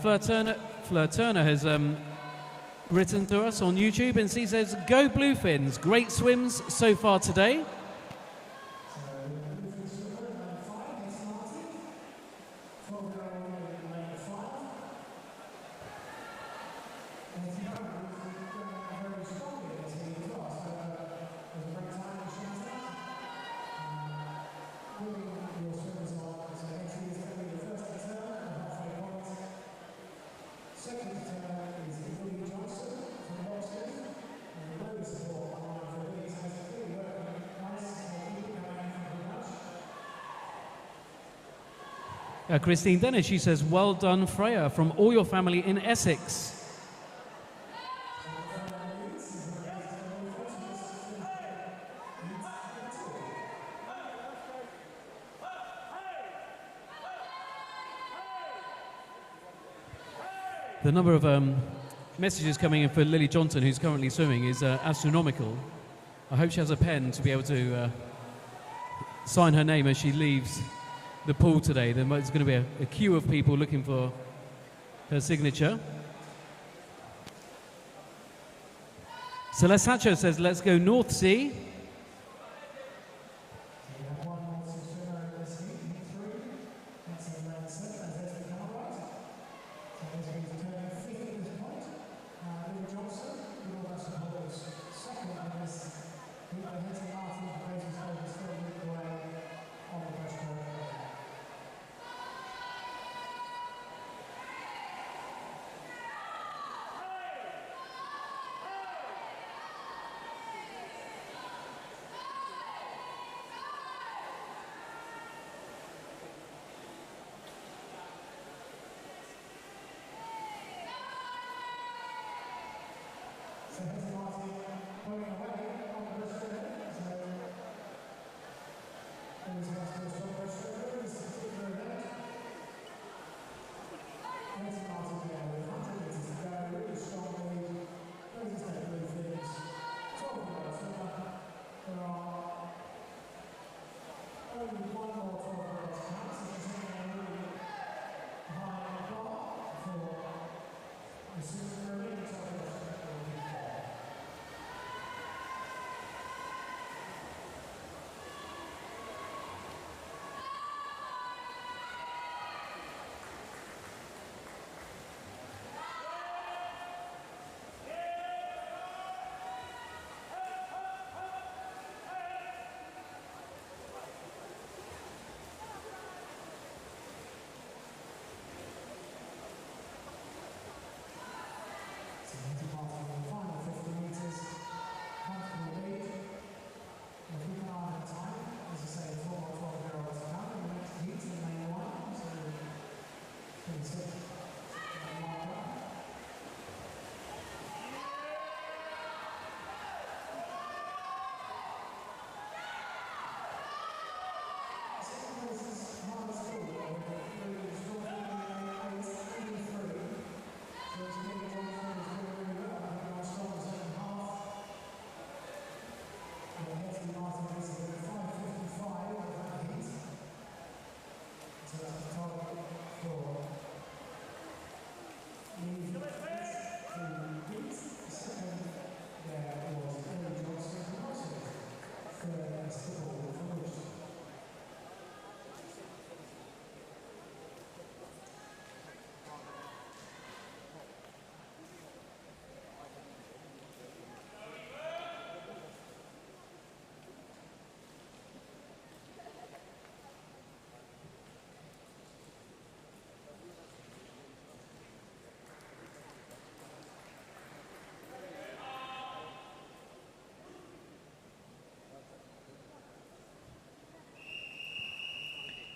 Fleur Turner has written to us on YouTube and she says, "Go Bluefins, great swims so far today." Christine Dennis, she says, "Well done, Freya, from all your family in Essex." The number of messages coming in for Lily Johnson, who's currently swimming, is astronomical. I hope she has a pen to be able to sign her name as she leaves the pool today. There's going to be a queue of people looking for her signature. Celeste Hatcher says, let's go North Sea.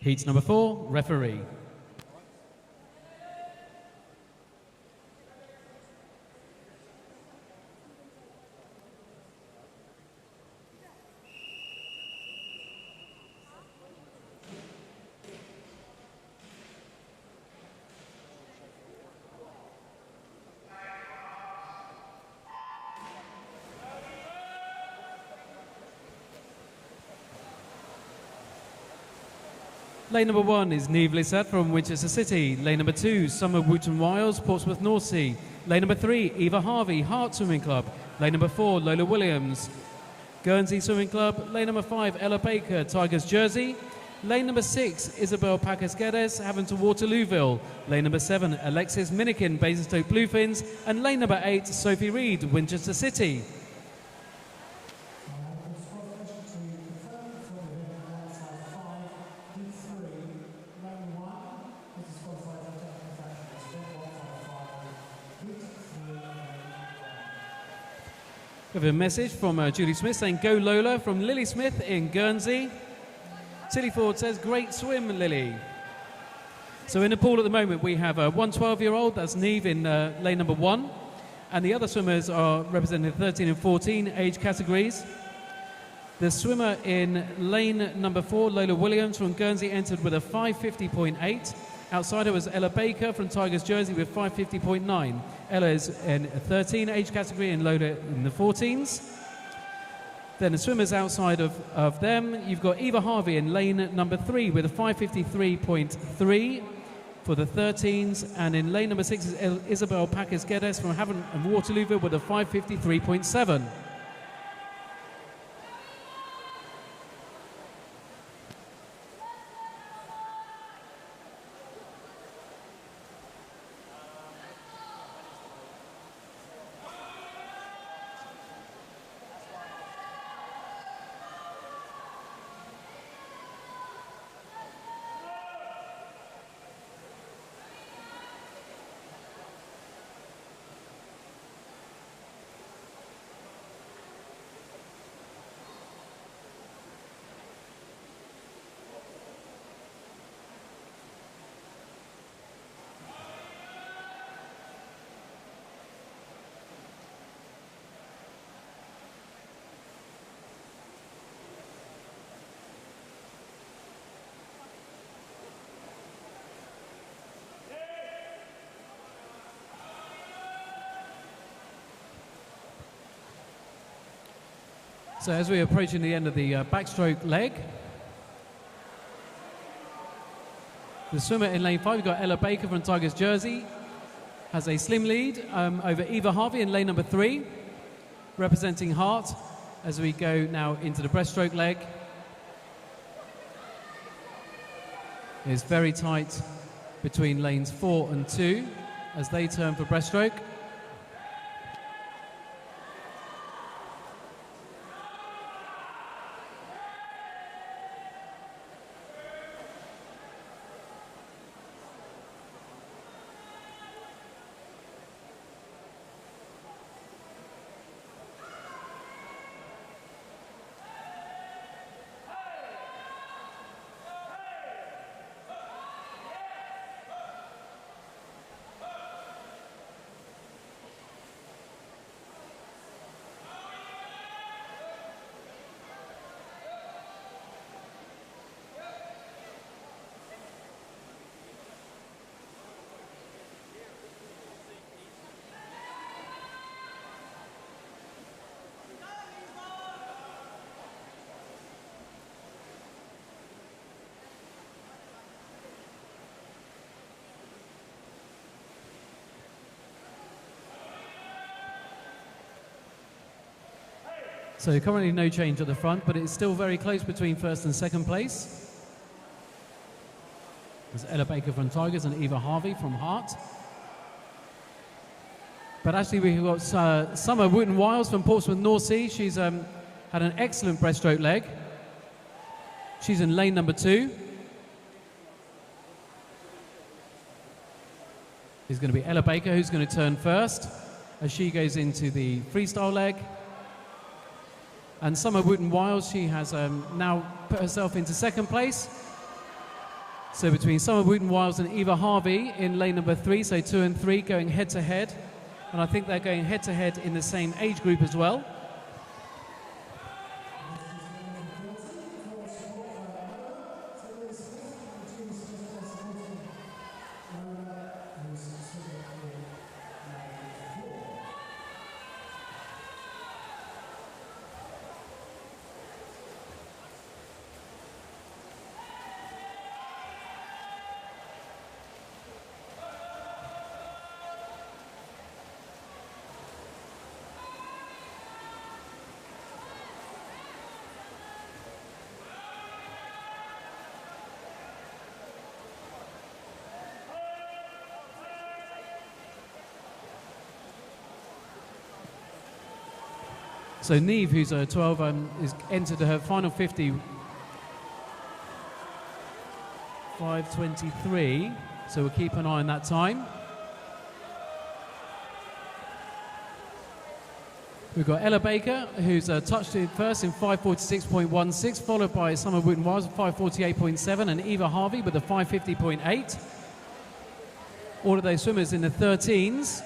Heat number 4, referee. Lane number 1 is Niamh Lissette from Winchester City. Lane number 2, Summer Wooten Wiles, Portsmouth North Sea. Lane number 3, Eva Harvey, Hart Swimming Club. Lane number 4, Lola Williams, Guernsey Swimming Club. Lane number 5, Ella Baker, Tigers Jersey. Lane number 6, Isabel Pacas-Guedes, Havant Waterlooville. Lane number 7, Alexis Minikin, Basingstoke Bluefins. And lane number 8, Sophie Reed, Winchester City. We have a message from Julie Smith saying, "Go Lola," from Lily Smith in Guernsey. Tilly Ford says, "Great swim, Lily." So in the pool at the moment, we have one 12-year-old, that's Niamh in lane number 1. And the other swimmers are representing 13 and 14 age categories. The swimmer in lane number 4, Lola Williams from Guernsey, entered with a 5:50.8. Outside her was Ella Baker from Tigers Jersey with 550.9. Ella is in a 13 age category and Lola in the 14s. Then the swimmers outside of them, you've got Eva Harvey in lane number 3 with a 553.3 for the 13s. And in lane number 6 is Isabel Packers-Geddes from Havant and Waterloo with a 553.7. So as we're approaching the end of the backstroke leg, the swimmer in lane 5, we've got Ella Baker from Tigers Jersey, has a slim lead over Eva Harvey in lane number 3, representing Hart, as we go now into the breaststroke leg. It's very tight between lanes 4 and 2 as they turn for breaststroke. So currently no change at the front, but it's still very close between first and second place. There's Ella Baker from Tigers and Eva Harvey from Hart. But actually we've got Summer Wooten-Wiles from Portsmouth North Sea. She's had an excellent breaststroke leg. She's in lane number 2. It's going to be Ella Baker who's going to turn first as she goes into the freestyle leg. And Summer Wooten-Wiles, she has now put herself into second place. So between Summer Wooten-Wiles and Eva Harvey in lane number 3, so 2 and 3 going head to head. And I think they're going head to head in the same age group as well. So Neve, who's a 12, is entered her final 50, 5:23. So we'll keep an eye on that time. We've got Ella Baker, who's touched it first in 5:46.16, followed by Summer Wooten-Wiles with 5:48.7, and Eva Harvey with a 5:50.8. All of those swimmers in the 13s.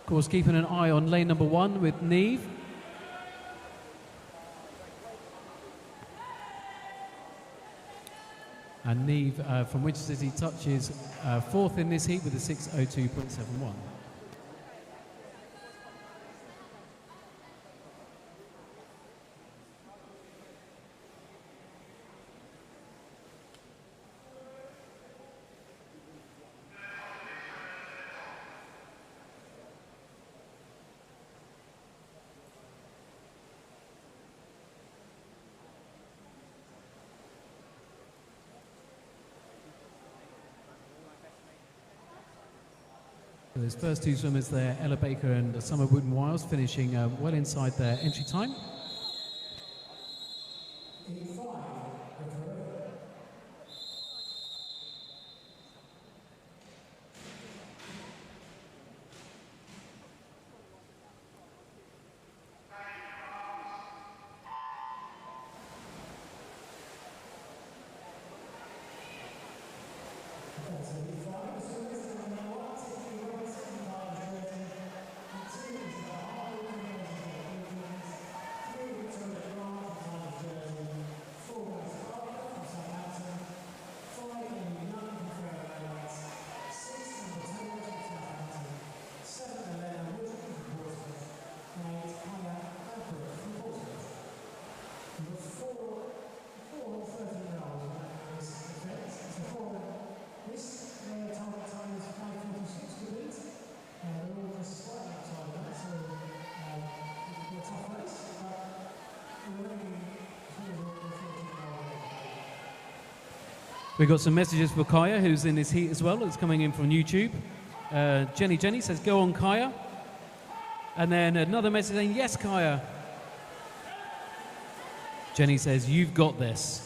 Of course, keeping an eye on lane number 1 with Neve. And Neve from Winchester City touches fourth in this heat with a 6:02.71. Those first two swimmers there, Ella Baker and Summer Wooten Wiles, finishing well inside their entry time. We've got some messages for Kaya, who's in this heat as well. It's coming in from YouTube. Jenny says, go on, Kaya. And then another message saying, yes, Kaya. Jenny says, you've got this.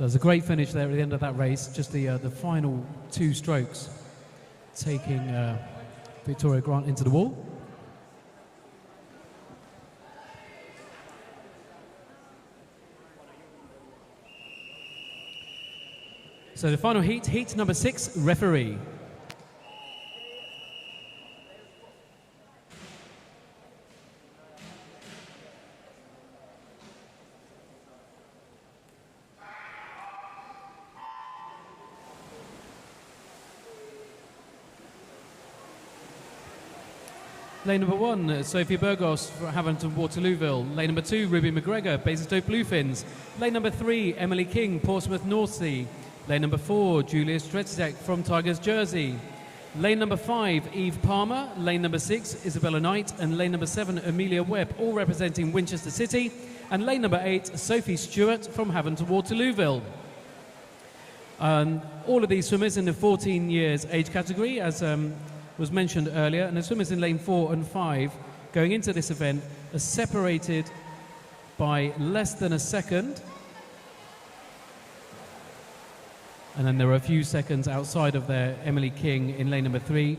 So there's a great finish there at the end of that race. Just the final 2 strokes taking Victoria Grant into the wall. So the final heat, heat number 6, referee. Lane number 1, Sophie Burgos for Haventon Waterlooville. Lane number 2, Ruby McGregor, Basingstoke Bluefins. Lane number 3, Emily King, Portsmouth North Sea. Lane number 4, Julia Stretzek from Tigers Jersey. Lane number 5, Eve Palmer. Lane number 6, Isabella Knight. And lane number 7, Amelia Webb, all representing Winchester City. And lane number 8, Sophie Stewart from Haventon Waterlooville. All of these swimmers in the 14 years age category, as was mentioned earlier, and the swimmers in lane 4 and 5 going into this event are separated by less than a second, and then there are a few seconds outside of their Emily King in lane number 3.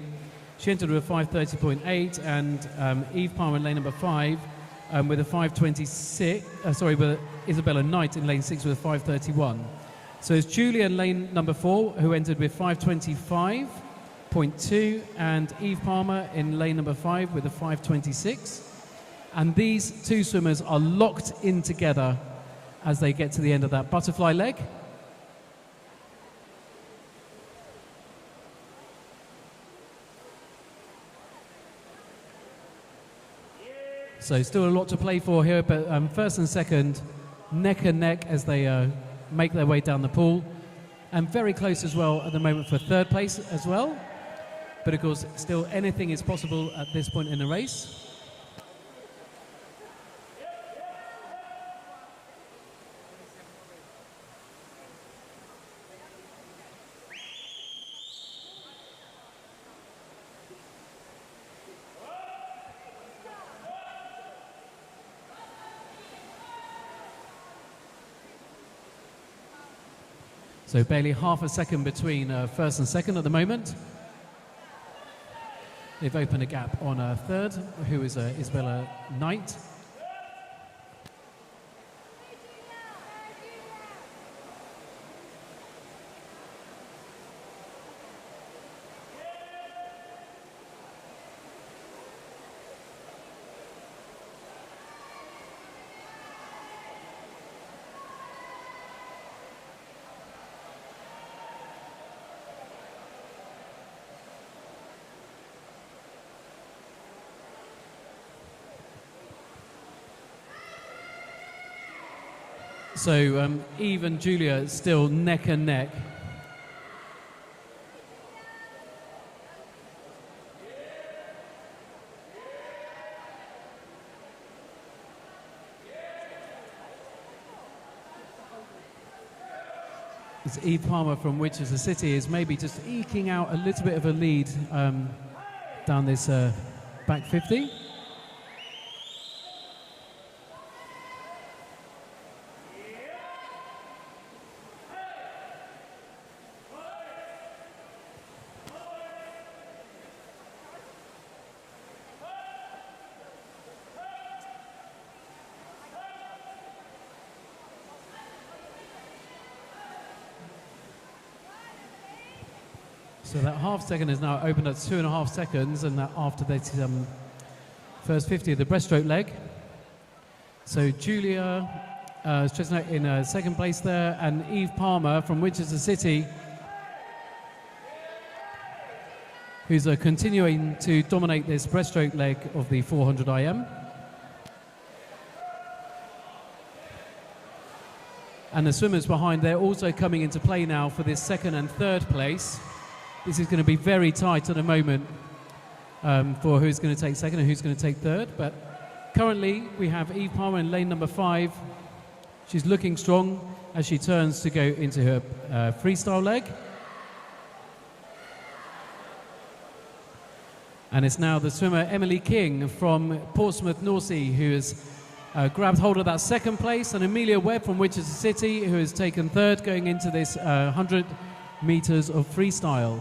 She entered with a 5:30.8, and Eve Palmer in lane number 5 with a 5:26. With Isabella Knight in lane 6 with a 5:31. So it's Julia in lane number 4 who entered with 5:25.2, and Eve Palmer in lane number 5 with a 5:26. And these 2 swimmers are locked in together as they get to the end of that butterfly leg. So still a lot to play for here, but first and second, neck and neck as they make their way down the pool. And very close as well at the moment for third place as well. But of course, still anything is possible at this point in the race. So barely half a second between first and second at the moment. They've opened a gap on third, who is Isabella Knight. So Eve and Julia still neck and neck. As Eve Palmer from Winchester City is maybe just eking out a little bit of a lead down this back 50. So that half second is now opened at 2.5 seconds, and that after this first 50 of the breaststroke leg. So Julia Chestnut in second place there, and Eve Palmer from Winchester City, who's continuing to dominate this breaststroke leg of the 400 IM. And the swimmers behind there also coming into play now for this second and third place. This is going to be very tight at the moment for who's going to take second and who's going to take third. But currently we have Eve Palmer in lane number 5. She's looking strong as she turns to go into her freestyle leg. And it's now the swimmer Emily King from Portsmouth, Northsea, who has grabbed hold of that second place, and Amelia Webb from Winchester City, who has taken third going into this 100 meters of freestyle.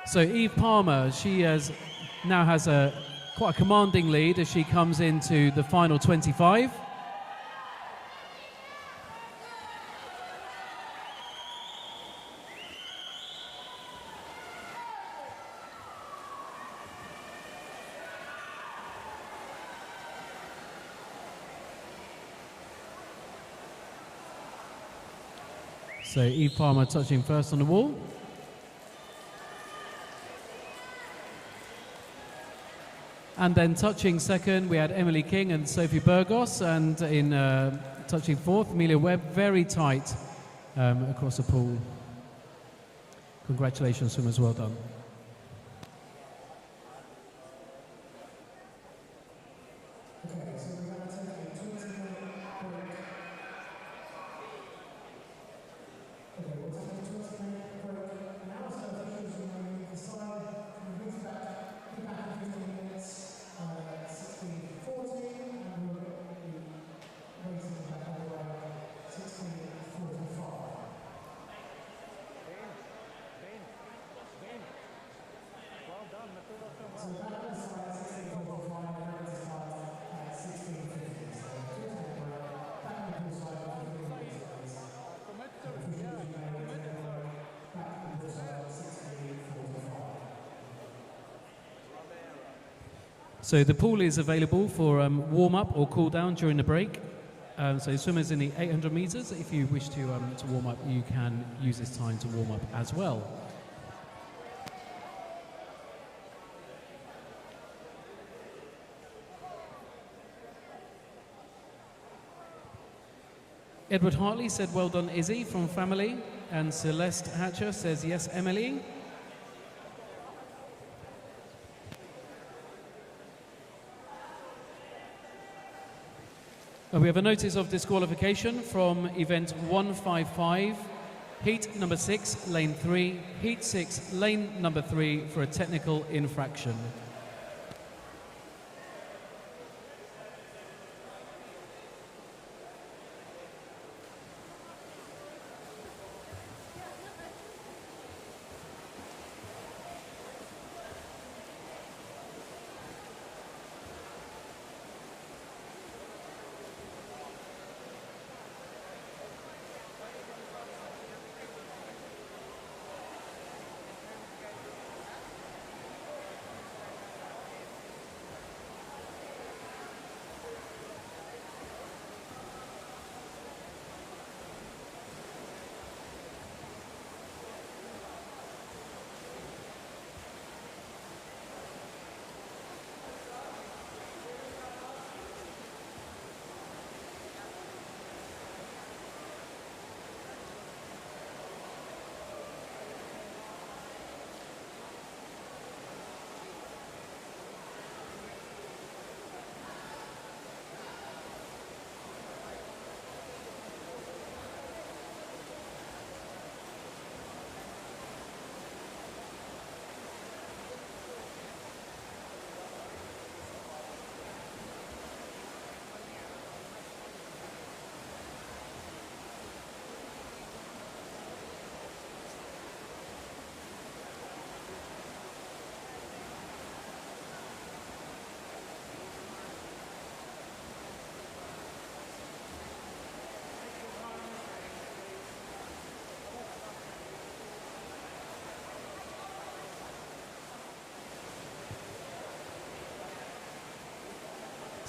So Eve Palmer, she now has quite a commanding lead as she comes into the final 25. So Eve Palmer touching first on the wall. And then touching second, we had Emily King and Sophie Burgos, and in touching fourth, Amelia Webb, very tight across the pool. Congratulations, swimmers, well done. So the pool is available for warm-up or cool-down during the break. So swimmers in the 800 meters, if you wish to warm up, you can use this time to warm up as well. Edward Hartley said, well done, Izzy, from family. And Celeste Hatcher says, yes, Emily. We have a notice of disqualification from event 155, heat number 6, lane 3, heat 6, lane number 3 for a technical infraction.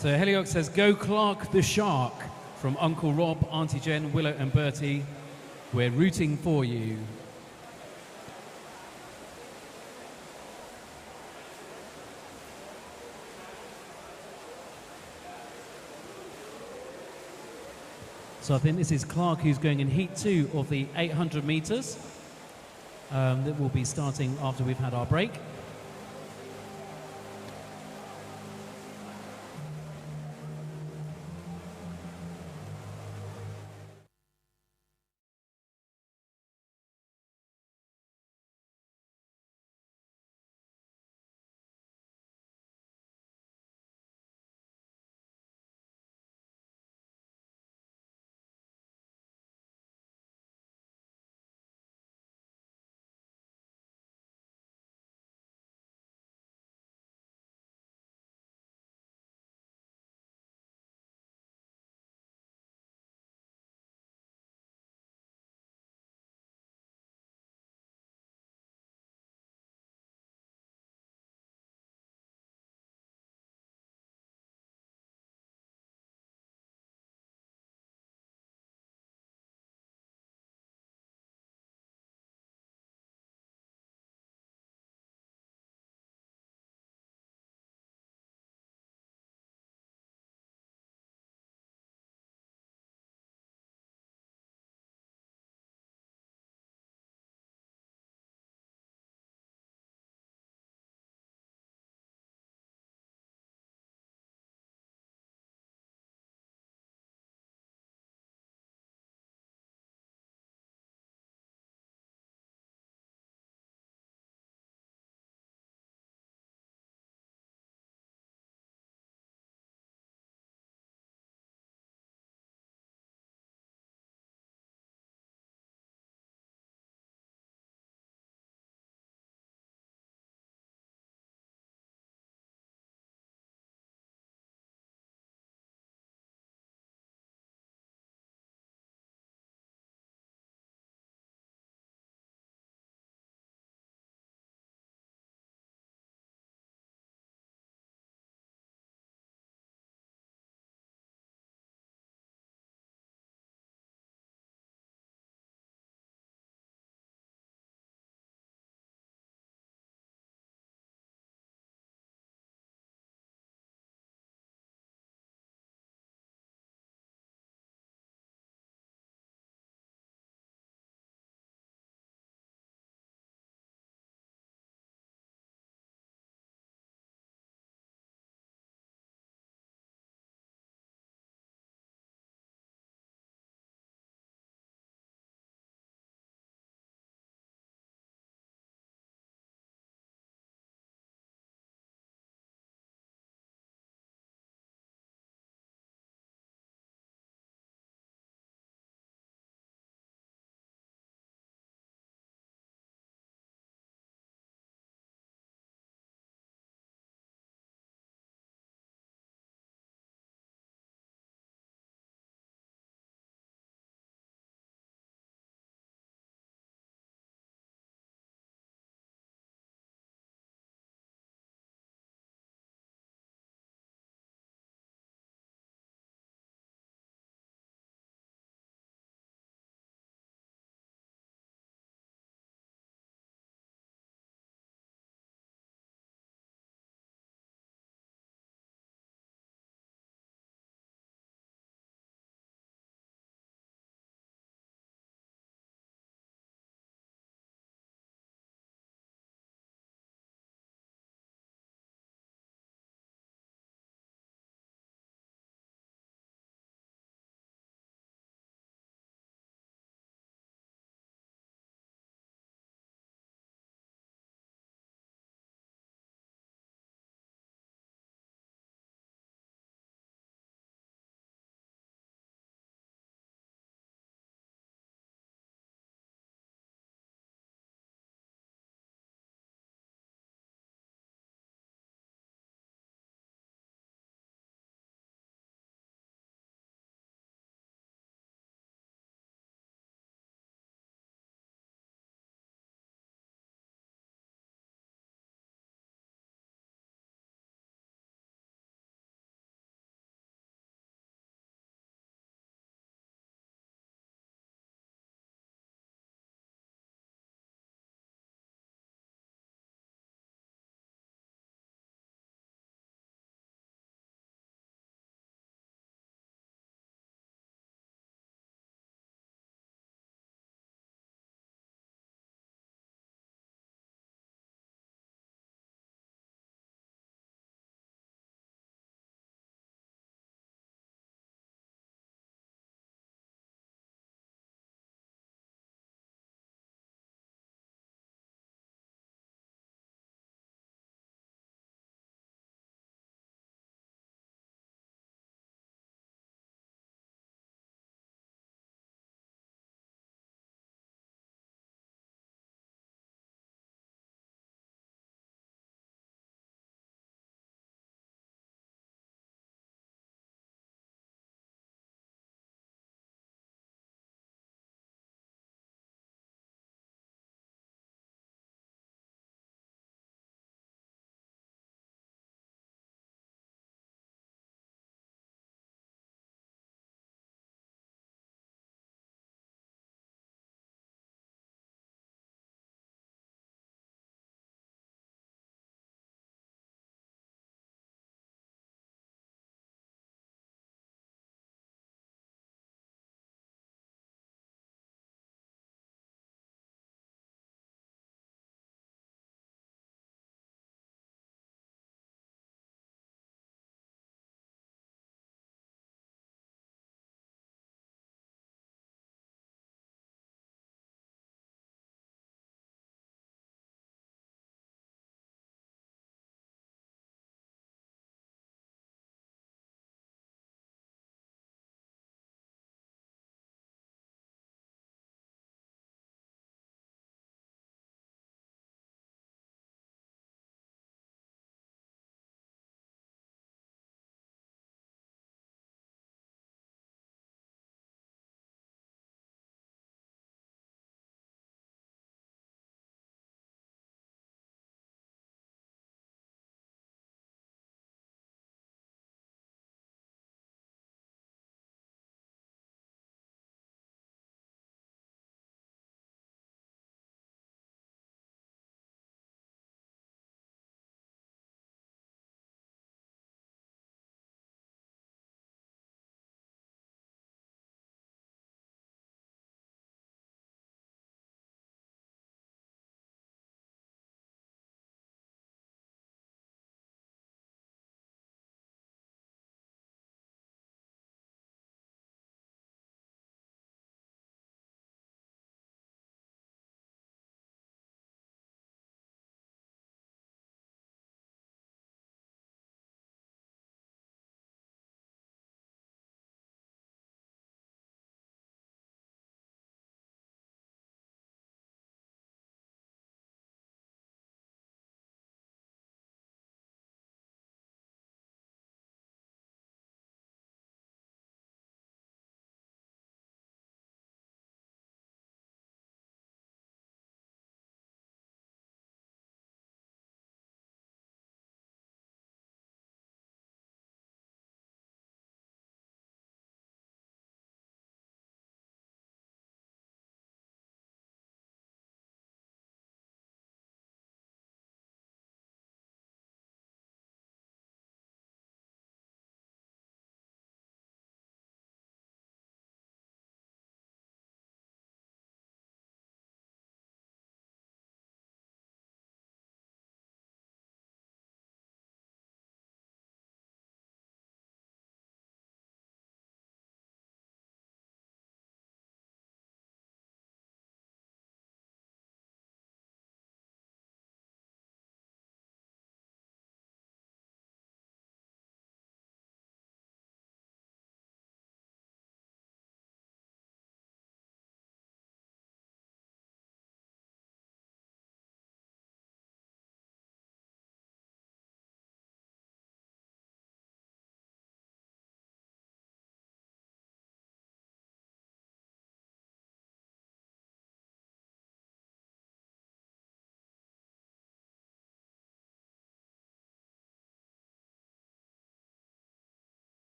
So Heliox says, "Go Clark the Shark," from Uncle Rob, Auntie Jen, Willow and Bertie. We're rooting for you. So I think this is Clark who's going in heat 2 of the 800 meters. That will be starting after we've had our break.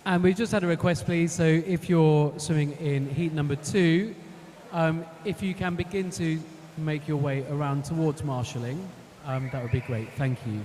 And we just had a request, please. So if you're swimming in heat number 2, if you can begin to make your way around towards marshalling, that would be great. Thank you.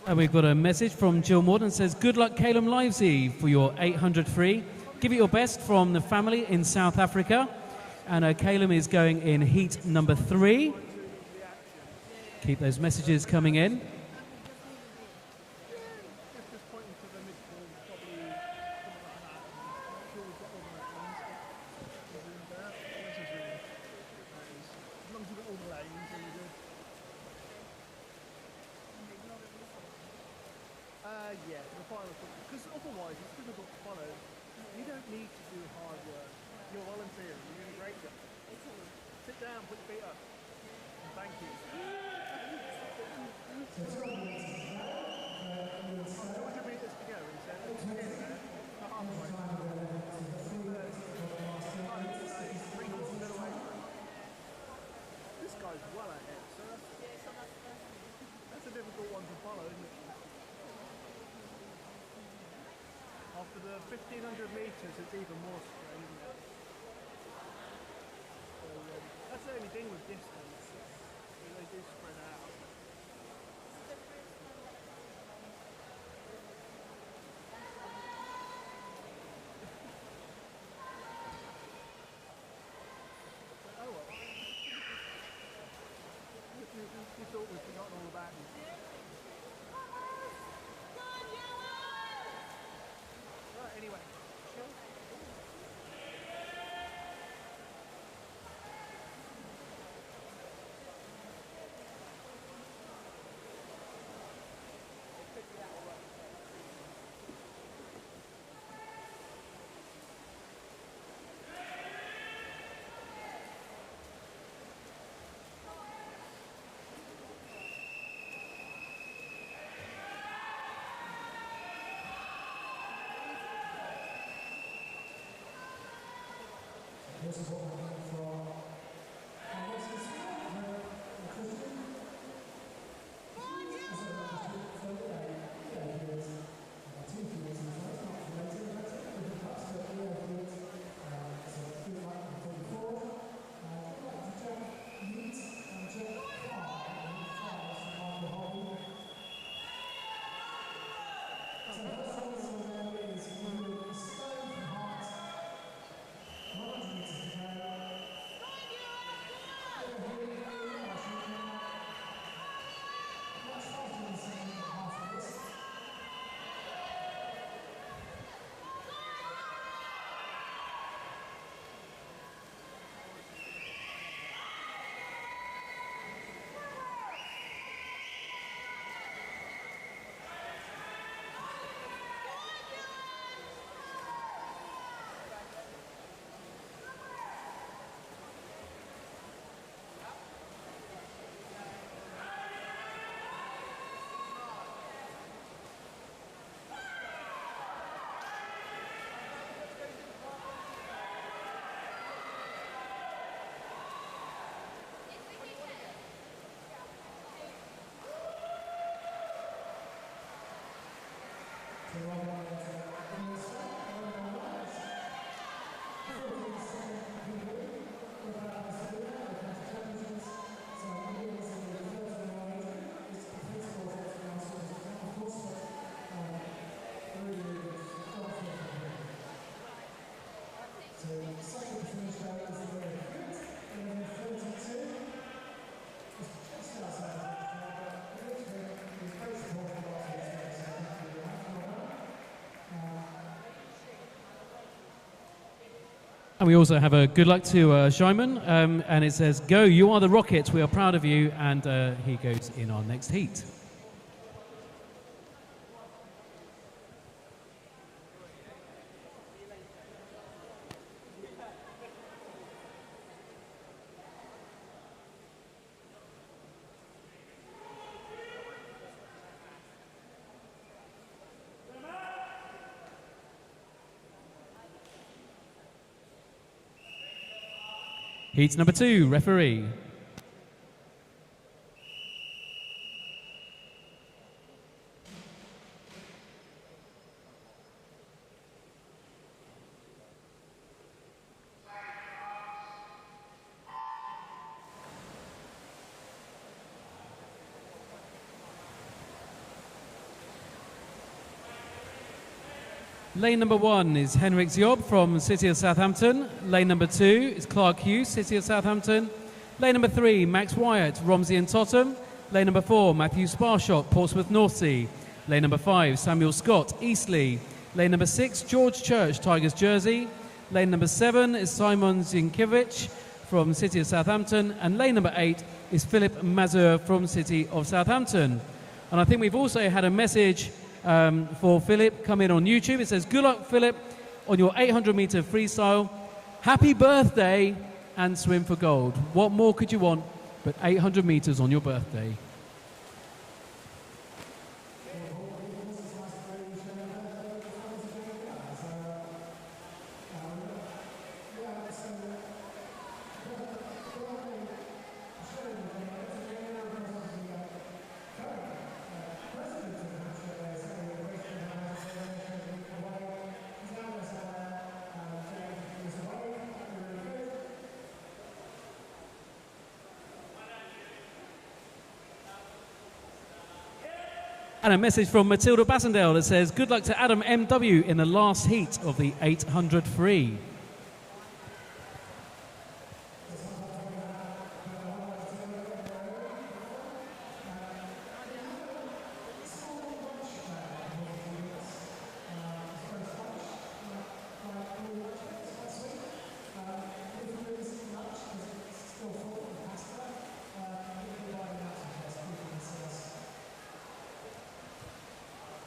And we've got a message from Jill Morden, says, good luck Calum Livesey for your 800 free. Give it your best from the family in South Africa. And Calum is going in heat number 3. Keep those messages coming in. Yeah, for the final, because otherwise it's difficult to follow. You don't need to do hard work. You're volunteering. You're doing a great job. Sit down, put your feet up. And thank you. So would you read this together? And say, this guy's well ahead, so that's a difficult one to follow, isn't it? After the 1,500 metres, it's even more strain, isn't it? So, that's the only thing with distance. They do spread out. Oh well. You thought we'd forgotten all about you. Right, anyway. This is what we're going for. And this is Christian. And we also have a good luck to Shaiman, and it says, go, you are the rocket, we are proud of you, and he goes in our next heat. Heat number 2, referee. Lane number 1 is Henrik Ziob from City of Southampton. Lane number 2 is Clark Hughes, City of Southampton. Lane number 3, Max Wyatt, Romsey and Tottenham. Lane number 4, Matthew Sparshot, Portsmouth North Sea. Lane number 5, Samuel Scott, Eastleigh. Lane number 6, George Church, Tigers Jersey. Lane number 7 is Simon Zinkiewicz from City of Southampton. And lane number 8 is Philip Mazur from City of Southampton. And I think we've also had a message for Philip come in on YouTube. It says, good luck, Philip, on your 800-meter freestyle. Happy birthday and swim for gold. What more could you want but 800 meters on your birthday? And a message from Matilda Bassendale that says, good luck to Adam MW in the last heat of the 800 free.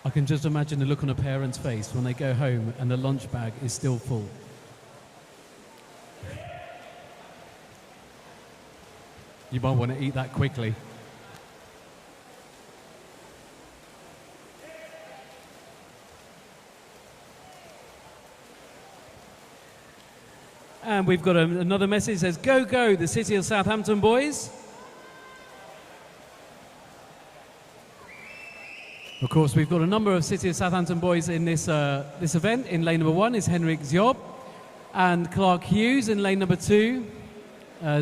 I can just imagine the look on a parent's face when they go home and the lunch bag is still full. You might want to eat that quickly. And we've got another message that says, go, go, the City of Southampton boys. Of course, we've got a number of City of Southampton boys in this event. In lane number 1 is Henrik Ziob and Clark Hughes in lane number 2,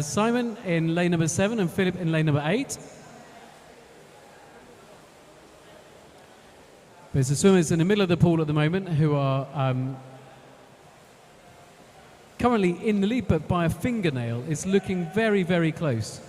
Simon in lane number 7 and Philip in lane number 8. There's the swimmers in the middle of the pool at the moment who are currently in the lead, but by a fingernail. It's looking very, very close.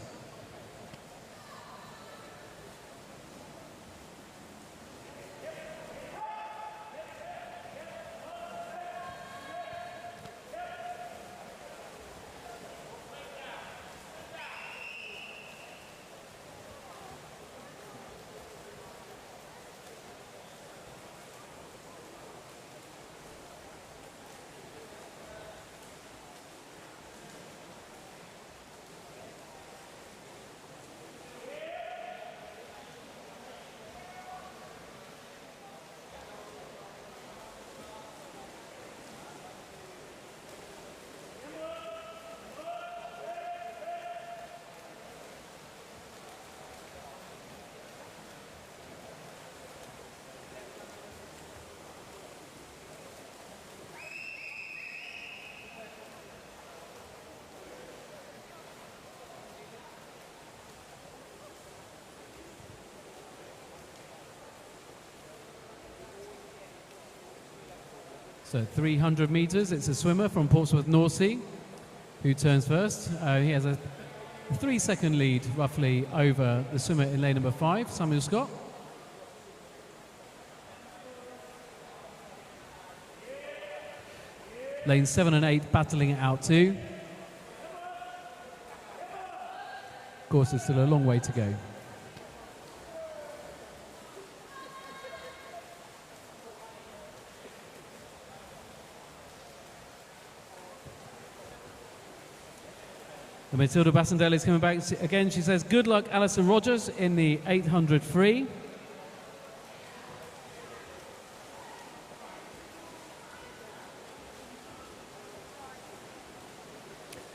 So 300 meters, it's a swimmer from Portsmouth North Sea who turns first. He has a 3-second lead roughly over the swimmer in lane number 5, Samuel Scott. Lane 7 and 8 battling it out too. Of course, there's still a long way to go. And Matilda Bassendale is coming back again. She says, good luck, Alison Rogers, in the 800 free.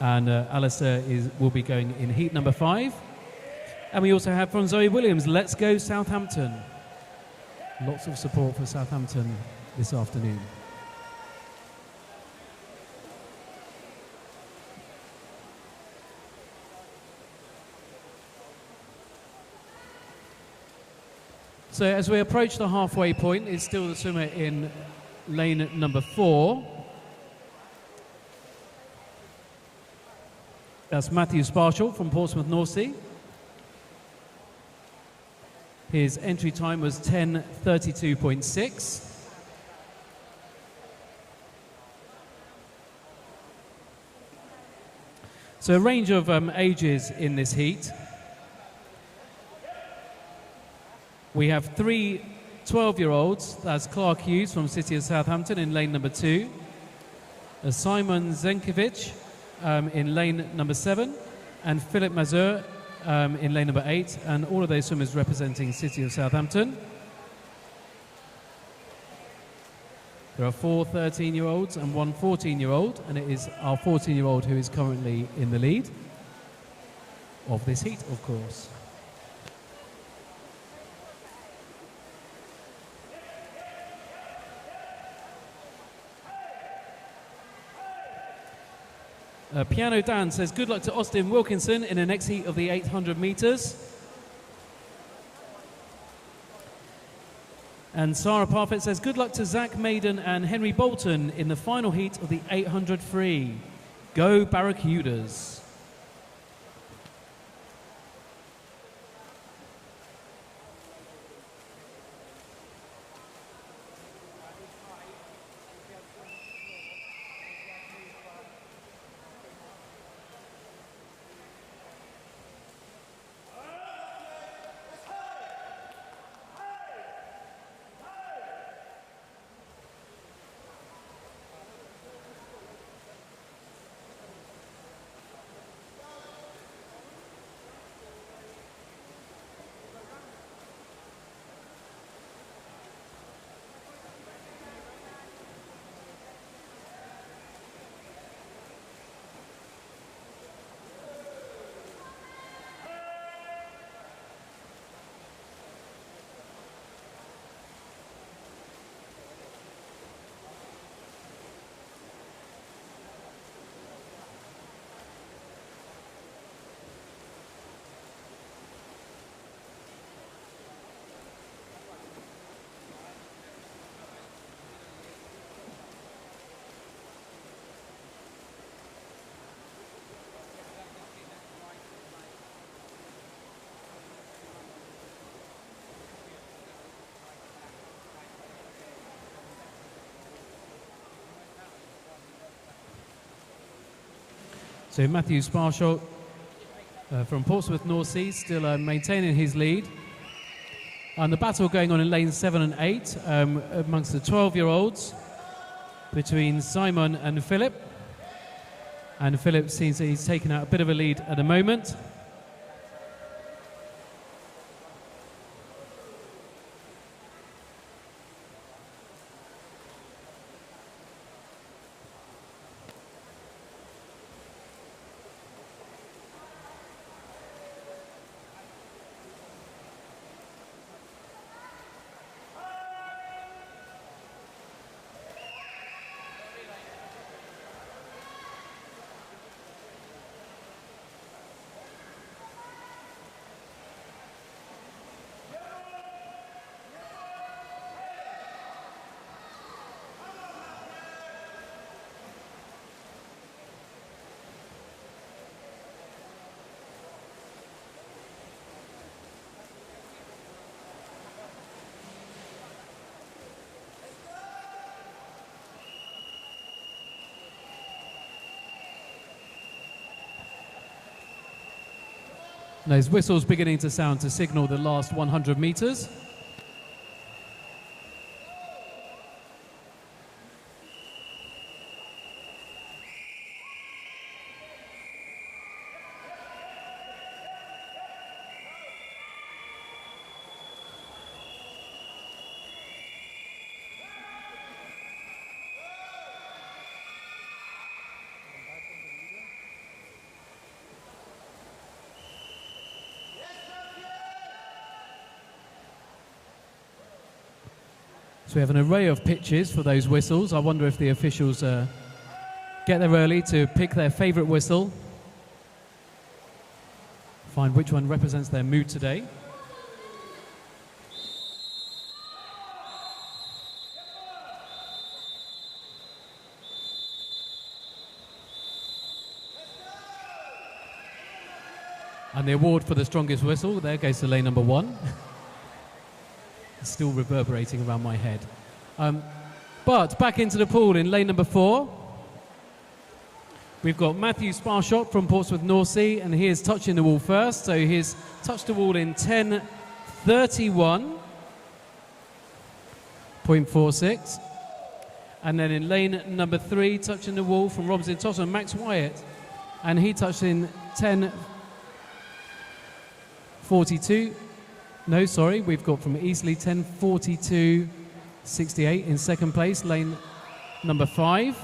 And Alistair will be going in heat number 5. And we also have from Zoe Williams, let's go Southampton. Lots of support for Southampton this afternoon. So as we approach the halfway point, it's still the swimmer in lane number 4. That's Matthew Sparshall from Portsmouth North Sea. His entry time was 10:32.6. So a range of ages in this heat. We have 3 12-year-olds. That's Clark Hughes from City of Southampton in lane number 2. Simon Zenkovic in lane number 7. And Philip Mazur in lane number 8. And all of those swimmers representing City of Southampton. There are 4 13-year-olds and 1 14-year-old, and it is our 14-year-old who is currently in the lead of this heat, of course. Piano Dan says, good luck to Austin Wilkinson in the next heat of the 800 metres. And Sarah Parfit says, good luck to Zach Maiden and Henry Bolton in the final heat of the 800 free. Go Barracudas. So Matthew Sparshall from Portsmouth North Sea still maintaining his lead. And the battle going on in lanes 7 and 8 amongst the 12-year-olds between Simon and Philip. And Philip seems that he's taken out a bit of a lead at the moment. And those whistles beginning to sound to signal the last 100 meters. So we have an array of pitches for those whistles. I wonder if the officials get there early to pick their favourite whistle, find which one represents their mood today. And the award for the strongest whistle, there goes to lane number 1. It's still reverberating around my head. But back into the pool in lane number 4. We've got Matthew Sparshot from Portsmouth North Sea, and he is touching the wall first. So he's touched the wall in 10:31.46. And then in lane number 3, touching the wall from Robinson Tottenham, Max Wyatt. And he touched in 10:42. No, sorry, we've got from Eastleigh 10:42.68 in second place, lane number 5.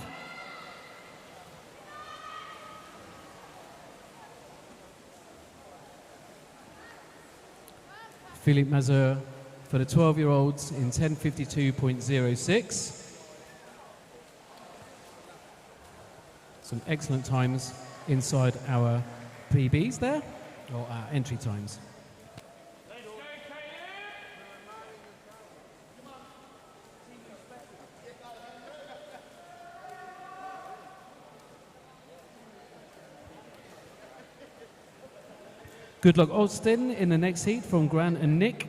Philippe Mazur for the 12-year-olds in 10:52.06. Some excellent times inside our PBs there, or our entry times. Good luck Austin in the next heat from Grant and Nick.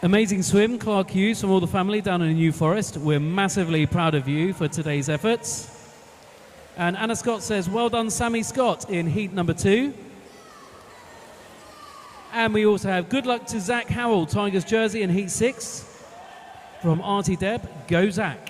Amazing swim, Clark Hughes from all the family down in the New Forest. We're massively proud of you for today's efforts. And Anna Scott says, well done Sammy Scott in heat number 2. And we also have good luck to Zach Howell, Tigers jersey in heat 6. From Auntie Deb, go Zach.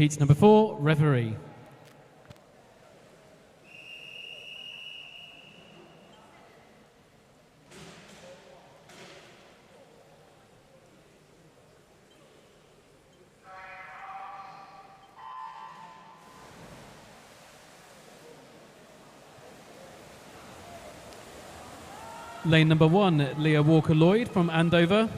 Heat number 4, referee. Lane number 1, Leah Walker-Lloyd from Andover.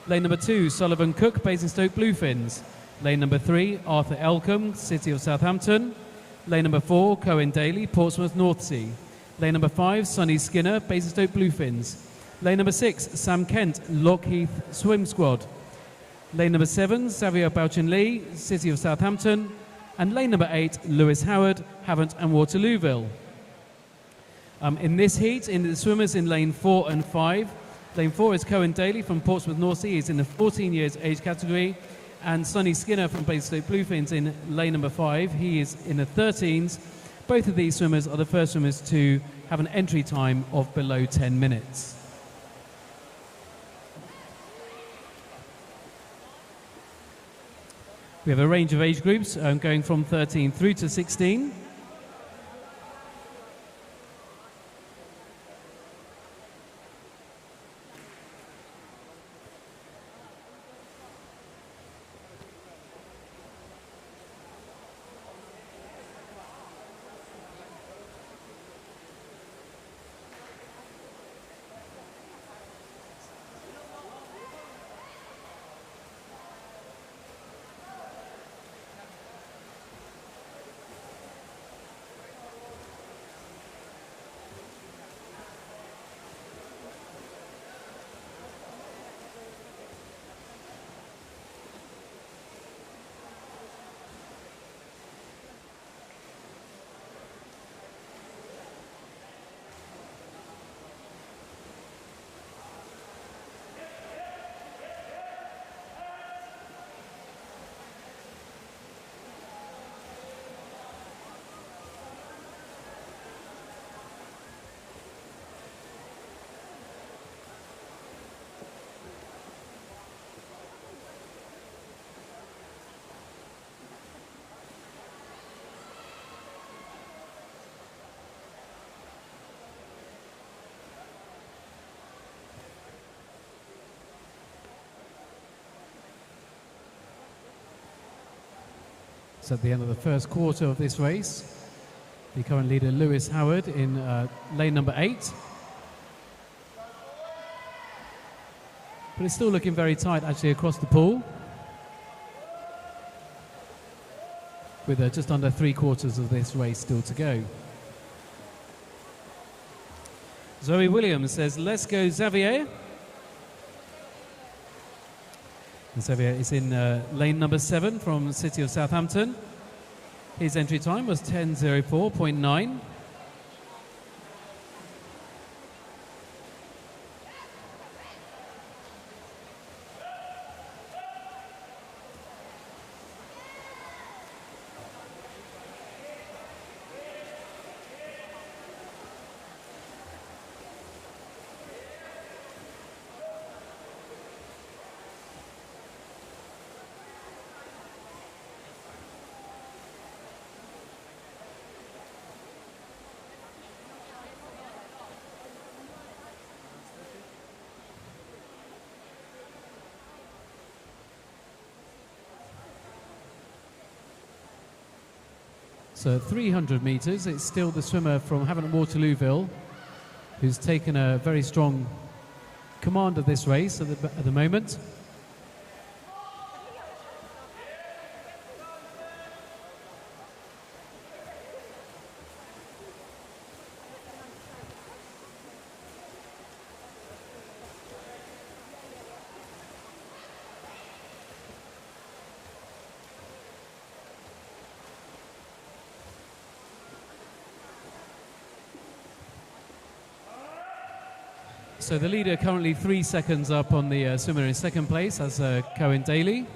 Lane number 2, Sullivan Cook, Basingstoke Bluefins. Lane number 3, Arthur Elcombe, City of Southampton. Lane number 4, Cohen Daly, Portsmouth North Sea. Lane number 5, Sonny Skinner, Basingstoke Bluefins. Lane number 6, Sam Kent, Lockheath Swim Squad. Lane number 7, Xavier Bouchin-Lee, City of Southampton. And lane number 8, Lewis Howard, Havant and Waterlooville. In this heat, in the swimmers in lane 4 and 5, lane 4 is Cohen Daly from Portsmouth North Sea. He's in the 14 years age category. And Sonny Skinner from Basingstoke Bluefins in lane number 5. He is in the 13s. Both of these swimmers are the first swimmers to have an entry time of below 10 minutes. We have a range of age groups going from 13 through to 16. So at the end of the first quarter of this race, the current leader Lewis Howard in lane number 8. But it's still looking very tight actually across the pool, with just under 3/4 of this race still to go. Zoe Williams says, "Let's go, Xavier." And Xavier is in lane number 7 from the City of Southampton. His entry time was 10:04.9. So 300 metres, it's still the swimmer from Havant and Waterlooville who's taken a very strong command of this race at the moment. So the leader currently 3 seconds up on the swimmer in second place, as Cohen Daly.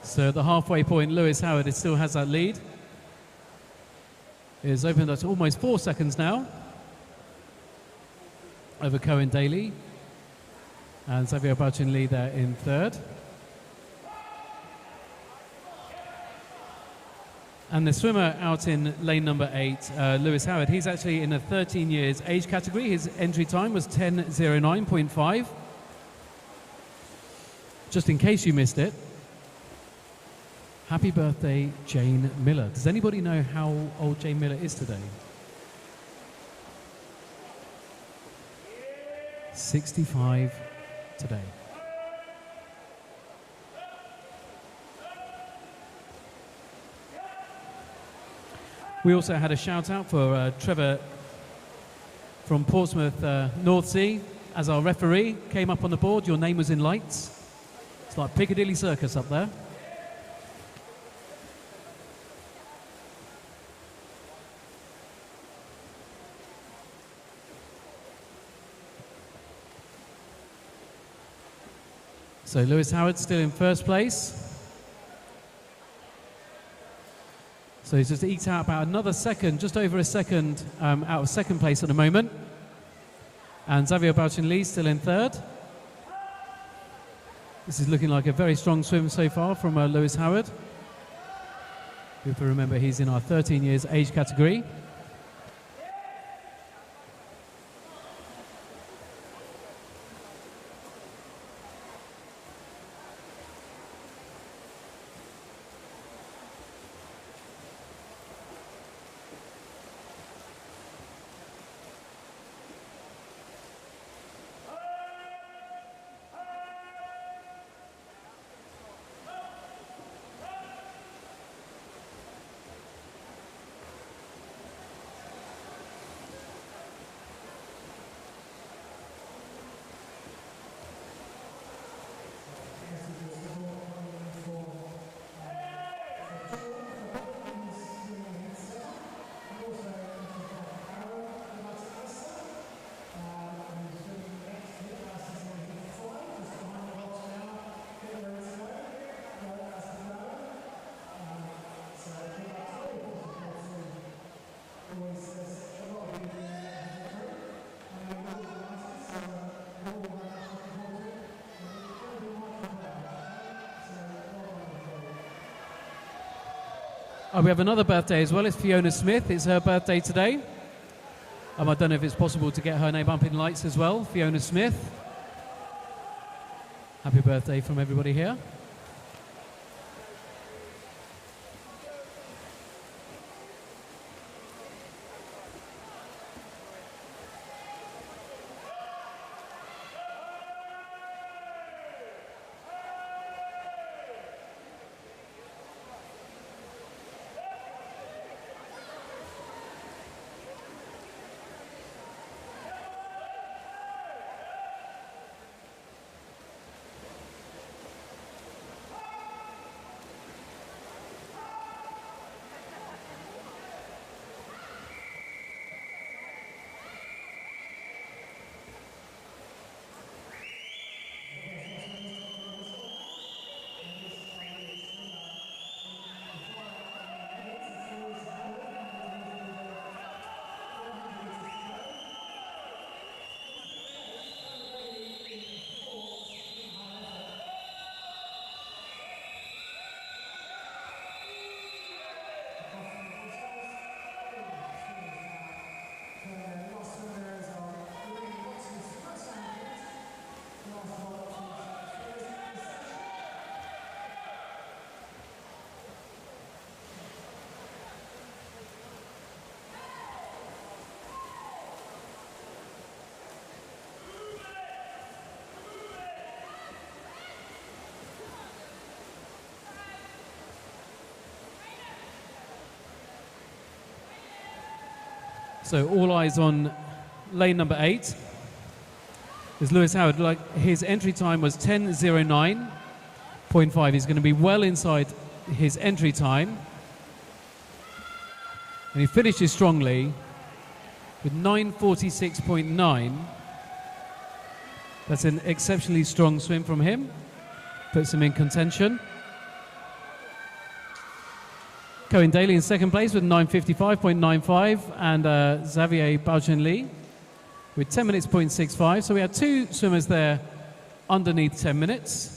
So at the halfway point, Lewis Howard still has that lead. It has opened up to almost 4 seconds now over Cohen Daly. And Xavier Bouchin Lee there in third. And the swimmer out in lane number 8, Lewis Howard, he's actually in a 13 years age category. His entry time was 10:09.5. Just in case you missed it, happy birthday, Jane Miller. Does anybody know how old Jane Miller is today? 65 today. We also had a shout out for Trevor from Portsmouth North Sea as our referee. Came up on the board, your name was in lights. It's like Piccadilly Circus up there. So Lewis Howard still in first place. So he's just eked out about another second, just over a second out of second place at the moment. And Xavier Bouchin Lee still in third. This is looking like a very strong swim so far from Lewis Howard. If you remember, he's in our 13 years age category. We have another birthday as well. It's Fiona Smith. It's her birthday today. I don't know if it's possible to get her name up in lights as well. Fiona Smith. Happy birthday from everybody here. So all eyes on lane number 8. Is Lewis Howard. Like his entry time was 10:09.5. He's going to be well inside his entry time. And he finishes strongly with 9:46.9. That's an exceptionally strong swim from him. Puts him in contention. Cohen Daly in second place with 9:55.95, and Xavier Baojin Lee with 10 minutes 0.65. So we had two swimmers there underneath 10 minutes.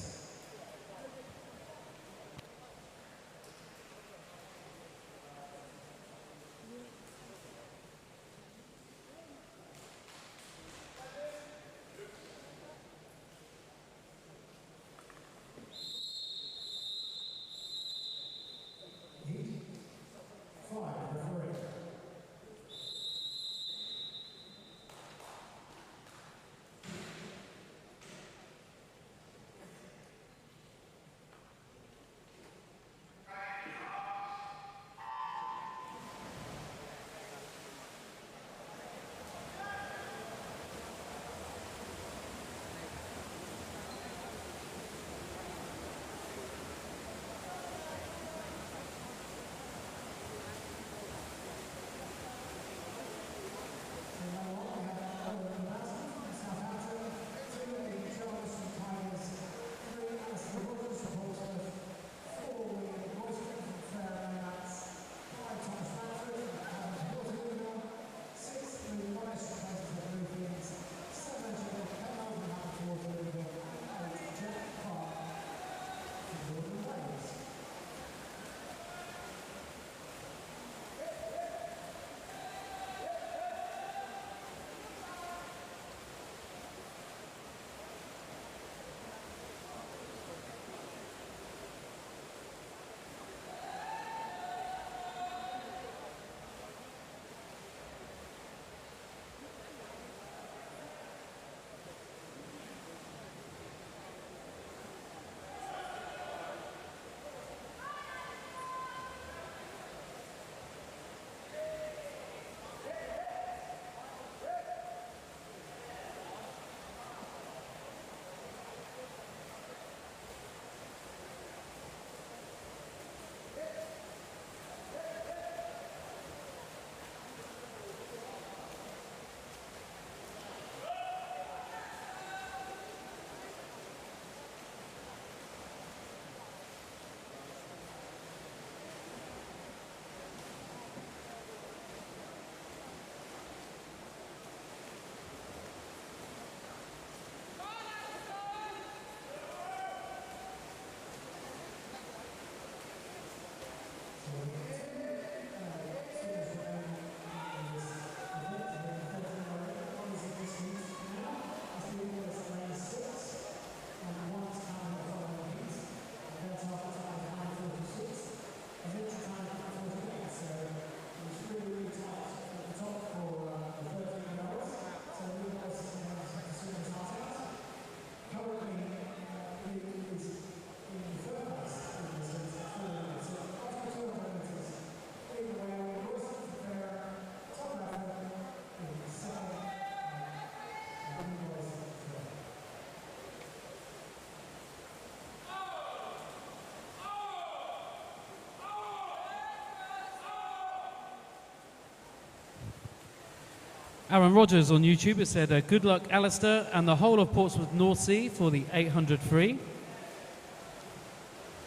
Aaron Rogers on YouTube has said, good luck, Alistair, and the whole of Portsmouth North Sea for the 800 free.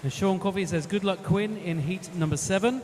And Sean Coffey says, good luck, Quinn, in heat number 7.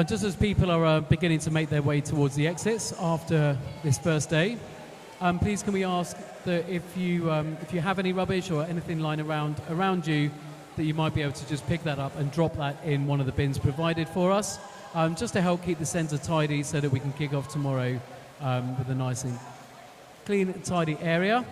Just as people are beginning to make their way towards the exits after this first day, please can we ask that if you have any rubbish or anything lying around you, that you might be able to just pick that up and drop that in one of the bins provided for us, just to help keep the centre tidy so that we can kick off tomorrow with a nice and clean and tidy area.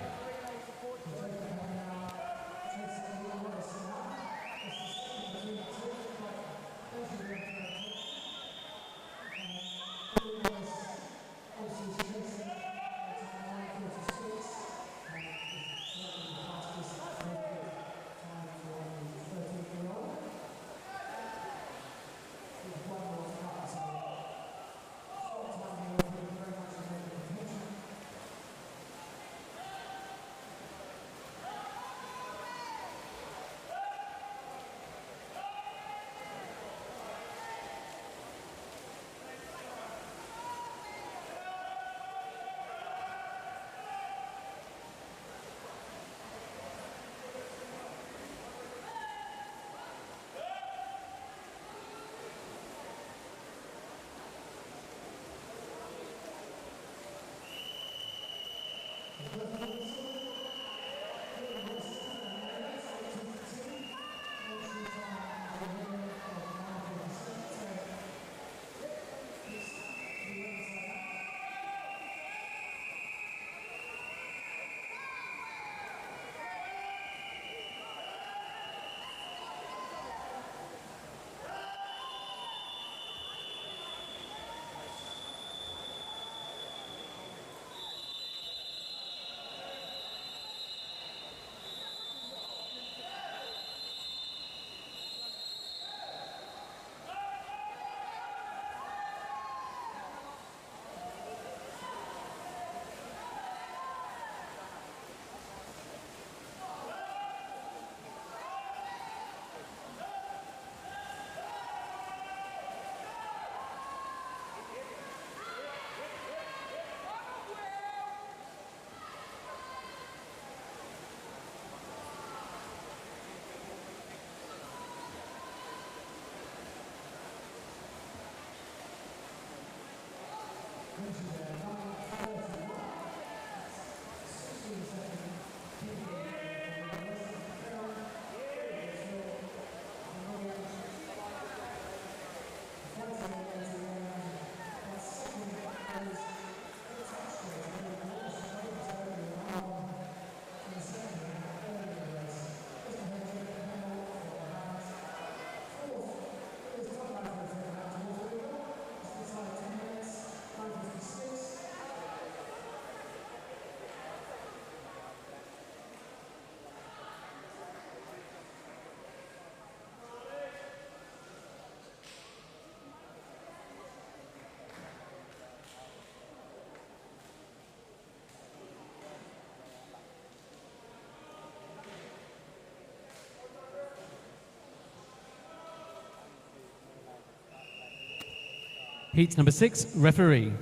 Heat number 6, referee.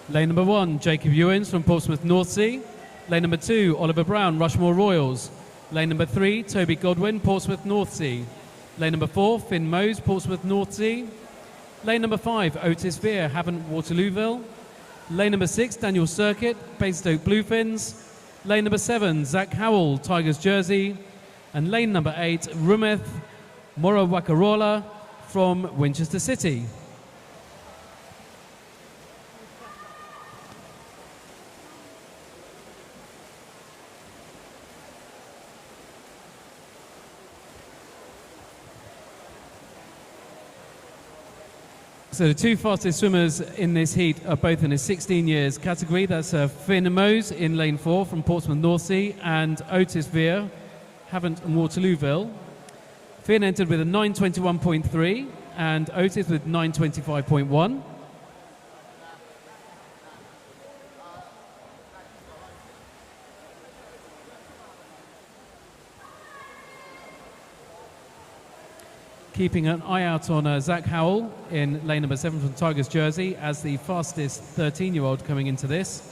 Lane number 1, Jacob Ewins from Portsmouth North Sea. Lane number 2, Oliver Brown, Rushmore Royals. Lane number 3, Toby Godwin, Portsmouth North Sea. Lane number 4, Finn Mose, Portsmouth North Sea. Lane number 5, Otis Veer, Havant Waterlooville. Lane number 6, Daniel Circuit, Basingstoke Bluefins. Lane number 7, Zach Howell, Tigers Jersey. And lane number 8, Rumeth Morawakarola from Winchester City. So the two fastest swimmers in this heat are both in a 16 years category. That's Finn Mose in lane 4 from Portsmouth North Sea and Otis Veer, Havant and Waterlooville. Finn entered with a 9:21.3 and Otis with 9:25.1. keeping an eye out on Zach Howell in lane number 7 from Tigers jersey as the fastest 13-year-old coming into this.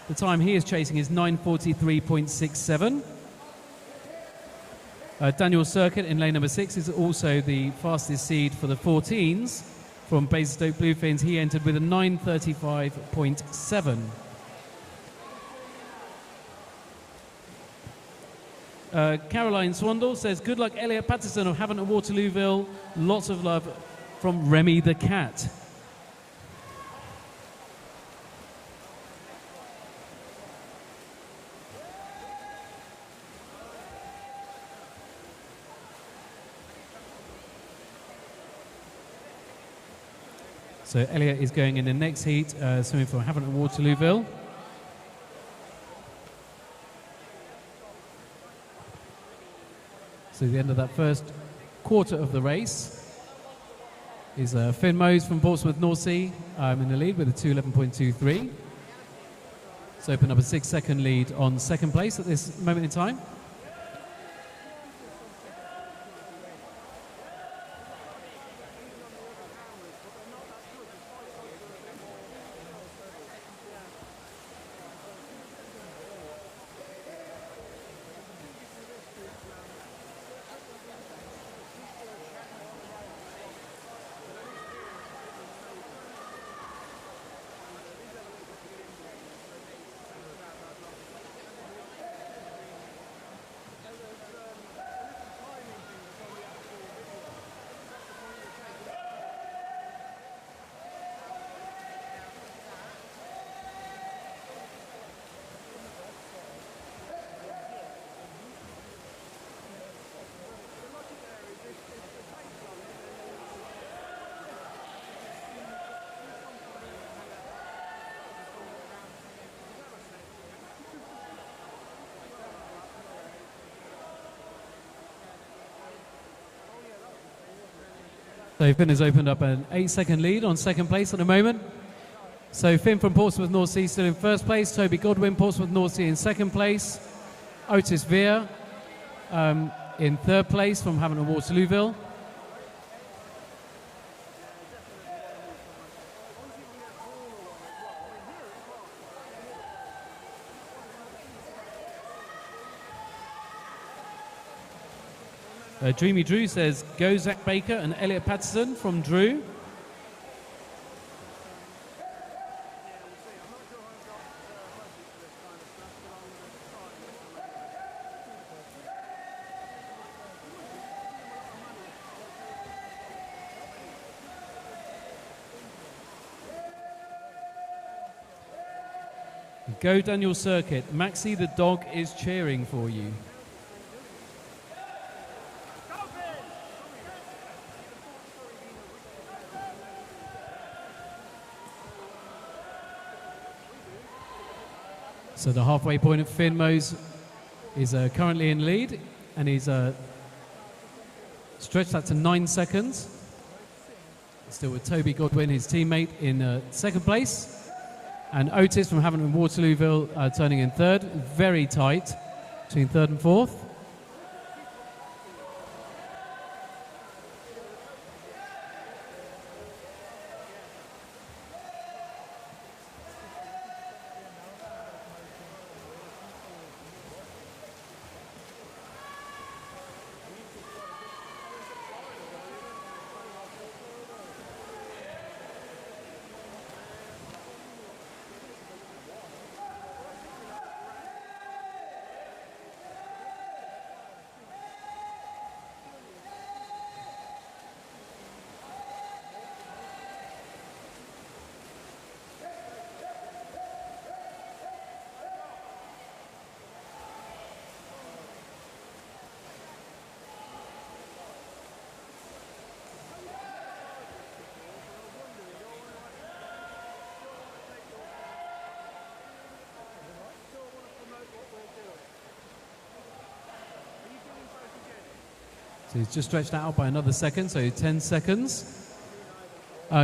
The time he is chasing is 9:43.67. Daniel Circuit in lane number 6 is also the fastest seed for the 14s from Basingstoke Bluefins. He entered with a 9:35.7. Caroline Swandle says, good luck Elliot Patterson of Havant and Waterlooville. Lots of love from Remy the Cat. So Elliot is going in the next heat, swimming for Havant and Waterlooville. So the end of that first quarter of the race is Finn Mose from Portsmouth North Sea in the lead with a 2:11.23. So open up a 6-second lead on second place at this moment in time. So Finn has opened up an 8-second lead on second place at the moment. So Finn from Portsmouth North Sea still in first place. Toby Godwin, Portsmouth North Sea in second place. Otis Veer in third place from Havant and Waterlooville. Dreamy Drew says, go Zach Baker and Elliot Patterson from Drew. Go Daniel Circuit. Maxie the dog is cheering for you. So the halfway point of Finn Mose is currently in lead, and he's stretched that to 9 seconds. Still with Toby Godwin, his teammate, in second place. And Otis from Havant and Waterlooville turning in third. Very tight between third and fourth. So he's just stretched that out by another second, so 10 seconds.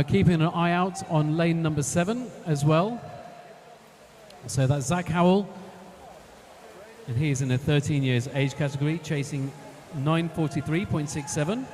Keeping an eye out on lane number 7 as well. So that's Zach Howell. And he is in the 13 years age category, chasing 9:43.67.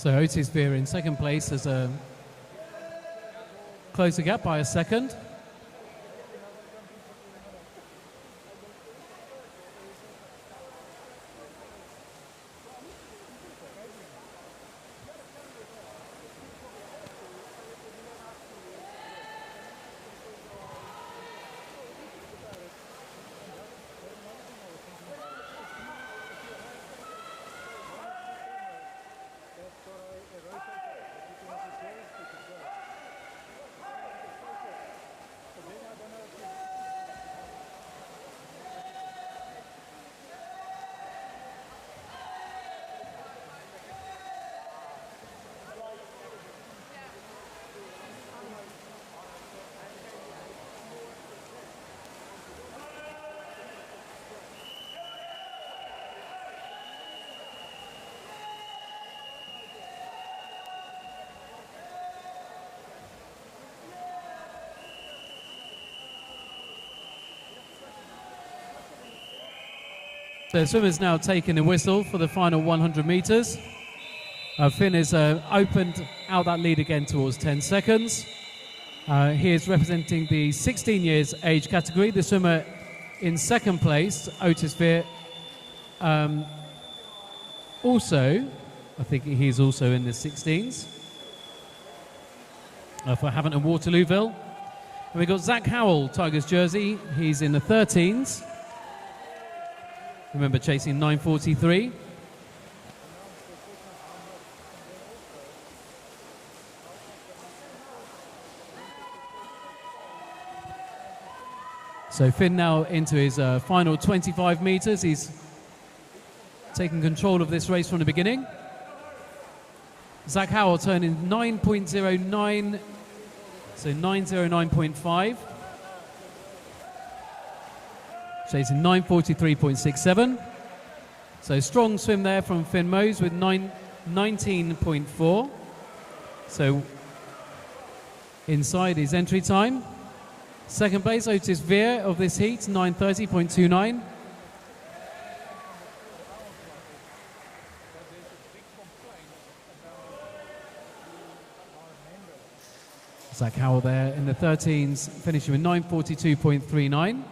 So Otis Veer in second place as a close the gap by a second. The swimmer's now taking the whistle for the final 100 metres. Finn has opened out that lead again towards 10 seconds. He is representing the 16 years age category. The swimmer in second place, Otis Veer, also, I think he's also in the 16s for Havant and Waterlooville. And we've got Zach Howell, Tigers jersey. He's in the 13s. Remember, chasing 9:43. So Finn now into his final 25 metres. He's taking control of this race from the beginning. Zach Howell turning 9.09, so 9:09.5. Chasing 9:43.67. So strong swim there from Finn Mose with 19.4. So inside his entry time. Second place, Otis Veer of this heat, 9:30.29. Zach Howell there in the 13s, finishing with 9:42.39.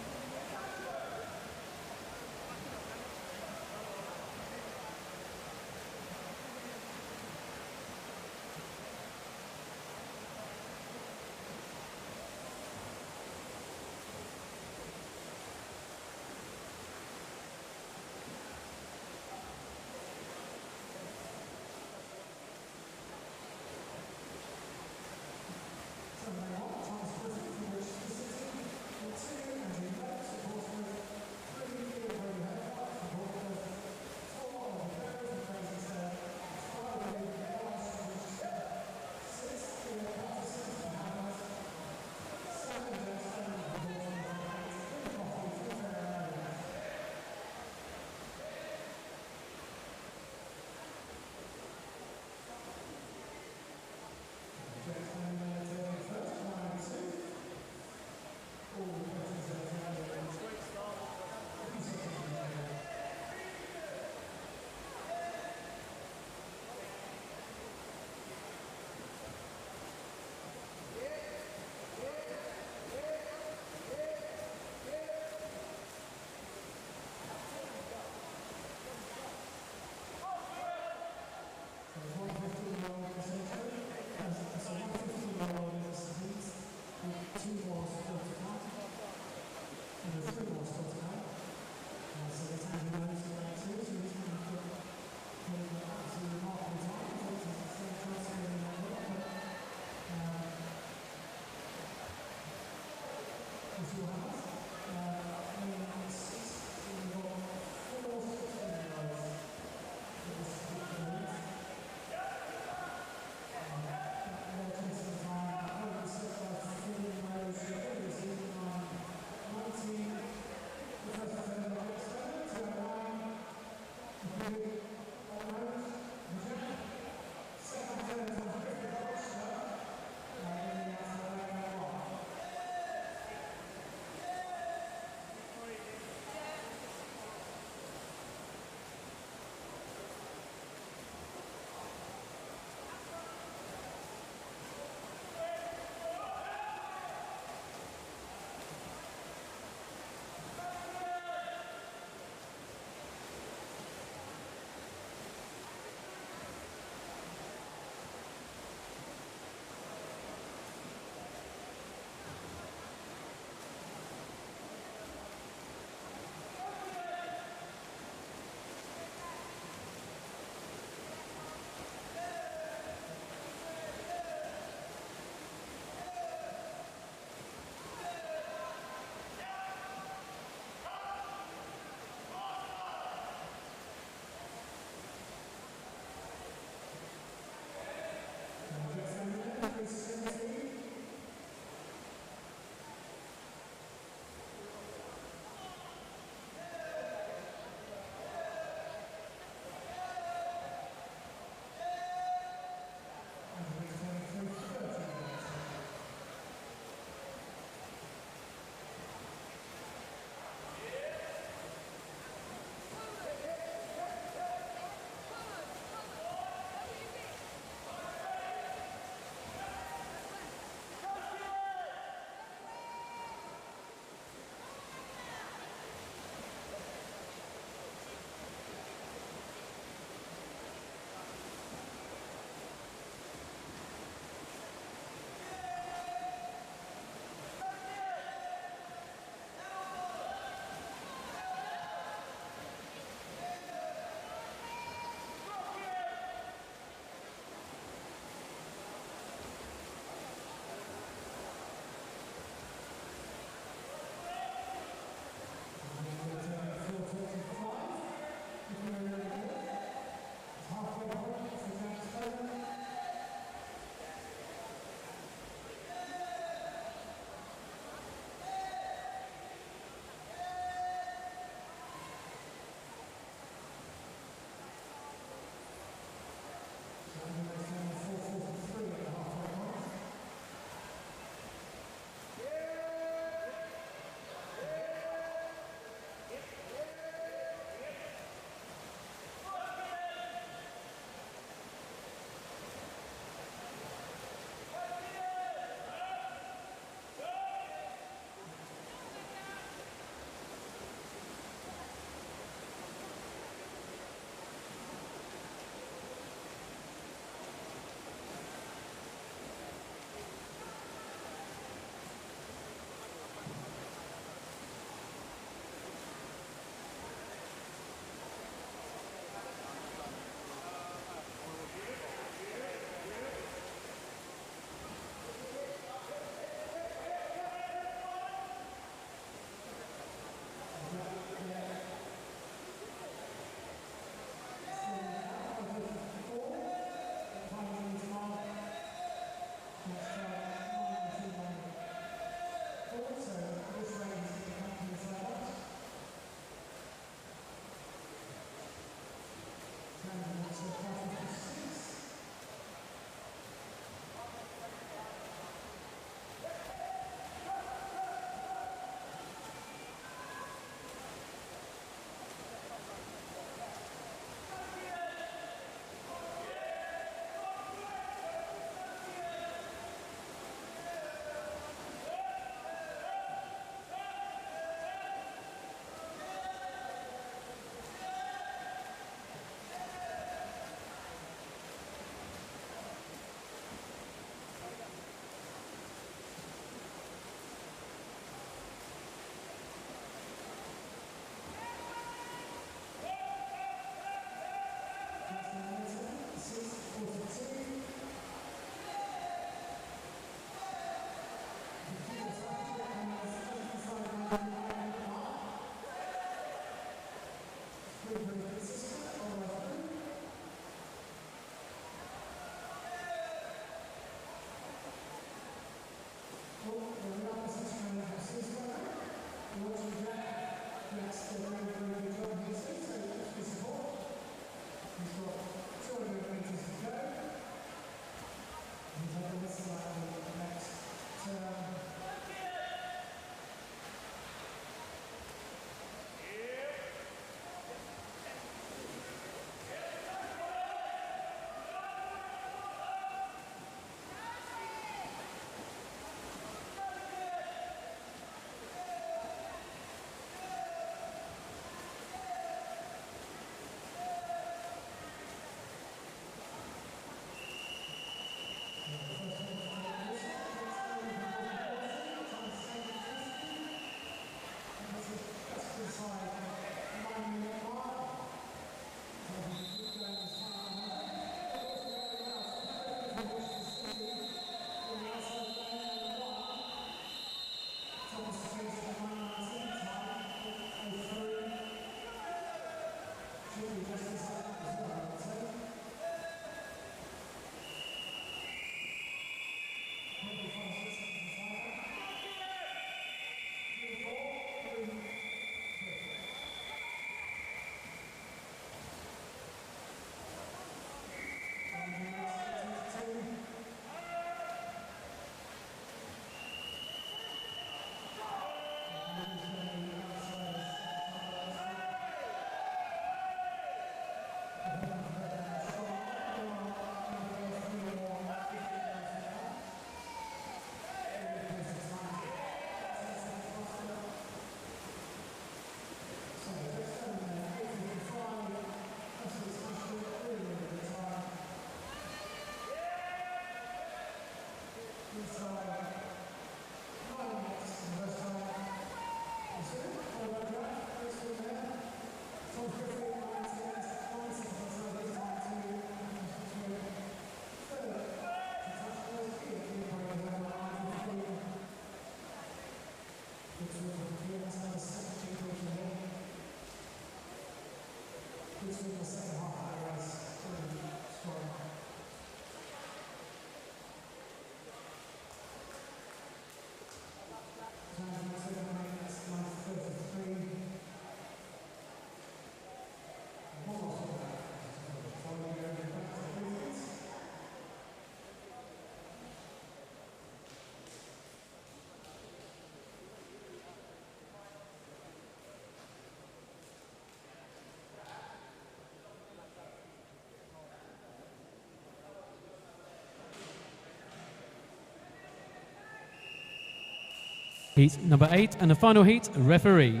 Heat number 8 and the final heat, referee.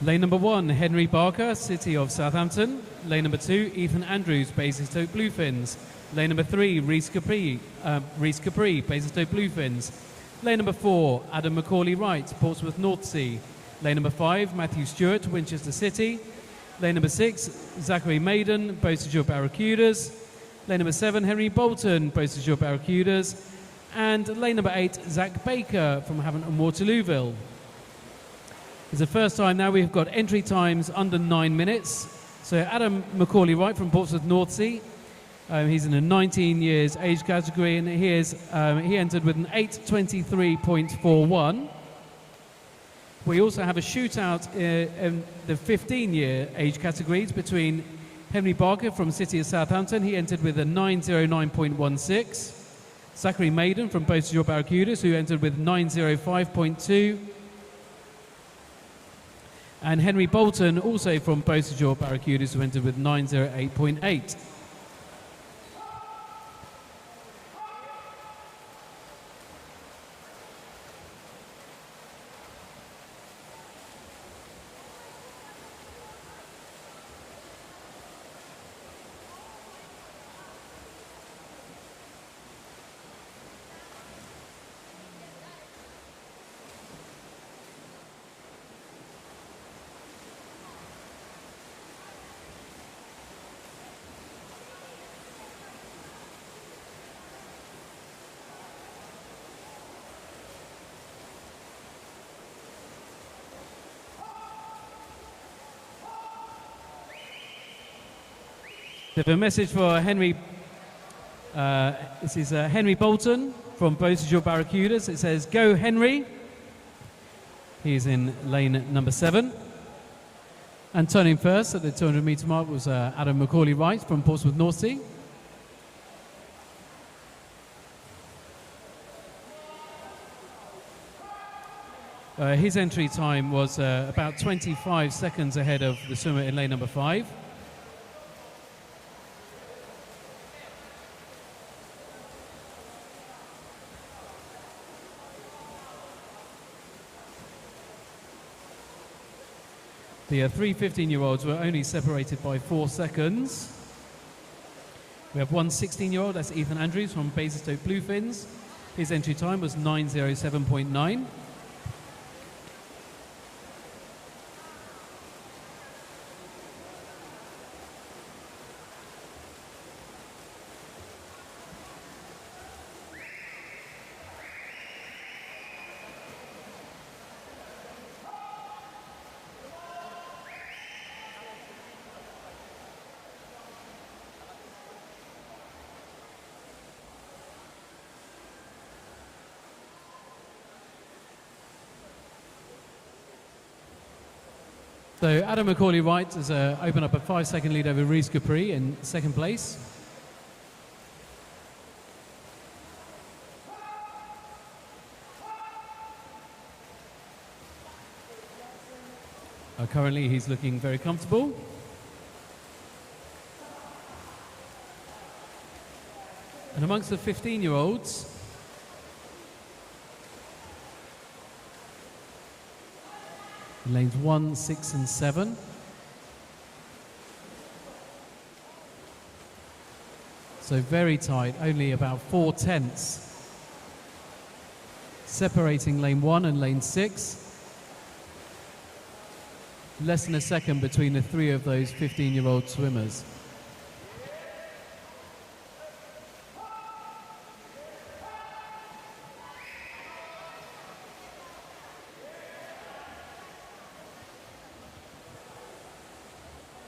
Lane number 1, Henry Barker, City of Southampton. Lane number 2, Ethan Andrews, Basingstoke Bluefins. Lane number 3, Reece Capri, Basingstoke Bluefins. Lane number 4, Adam Macaulay Wright, Portsmouth North Sea. Lane number 5, Matthew Stewart, Winchester City. Lane number 6, Zachary Maiden, Beausejour Barracudas. Lane number 7, Henry Bolton, Beausejour Barracudas. And lane number 8, Zach Baker from Havant and Waterlooville. It's the first time now we've got entry times under 9 minutes. So Adam Macaulay Wright from Portsmouth North Sea. He's in a 19 years age category, and he entered with an 8:23.41. We also have a shootout in the 15-year age categories between Henry Barker from City of Southampton. He entered with a 9:09.16. Zachary Maiden from Beausejour Barracudas, who entered with 9:05.2. And Henry Bolton, also from Beausejour Barracudas, who entered with 9:08.8. We have a message for Henry. This is Henry Bolton from Beausejour Barracudas. It says, "Go Henry." He's in lane number 7. And turning first at the 200-metre mark was Adam Macaulay Wright from Portsmouth North Sea. His entry time was about 25 seconds ahead of the swimmer in lane number 5. The 3 15-year-olds were only separated by 4 seconds. We have one 16-year-old, that's Ethan Andrews from Basingstoke Bluefins. His entry time was 9:07.9. So Adam Macaulay-Wright has opened up a 5-second lead over Reese Capri in second place. Currently he's looking very comfortable. And amongst the 15-year-olds, lanes 1, 6 and 7. So very tight, only about 4 tenths separating lane 1 and lane 6. Less than a second between the 3 of those 15-year-old swimmers.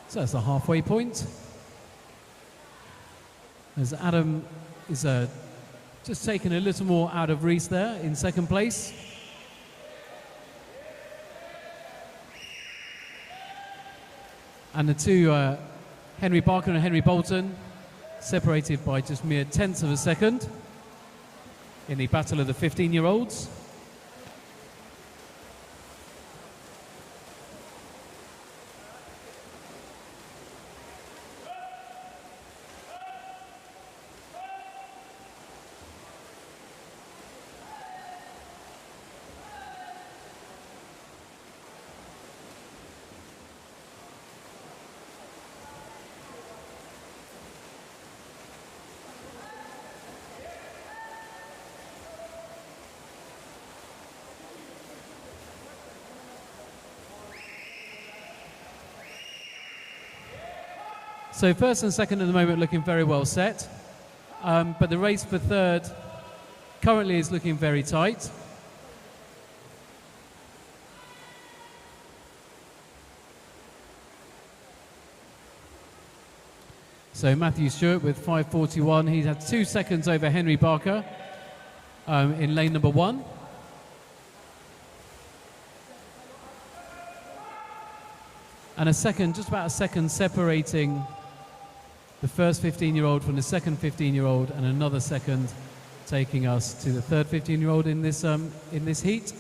So that's the halfway point. As Adam is just taking a little more out of Reese there in second place. And the two, Henry Barker and Henry Bolton, separated by just mere tenths of a second in the battle of the 15-year-olds. So first and second at the moment looking very well set, but the race for third currently is looking very tight. So Matthew Stewart with 5:41, he had 2 seconds over Henry Barker in lane number 1. And a second, just about a second separating the first 15-year-old from the second 15-year-old, and another second taking us to the third 15-year-old in this heat.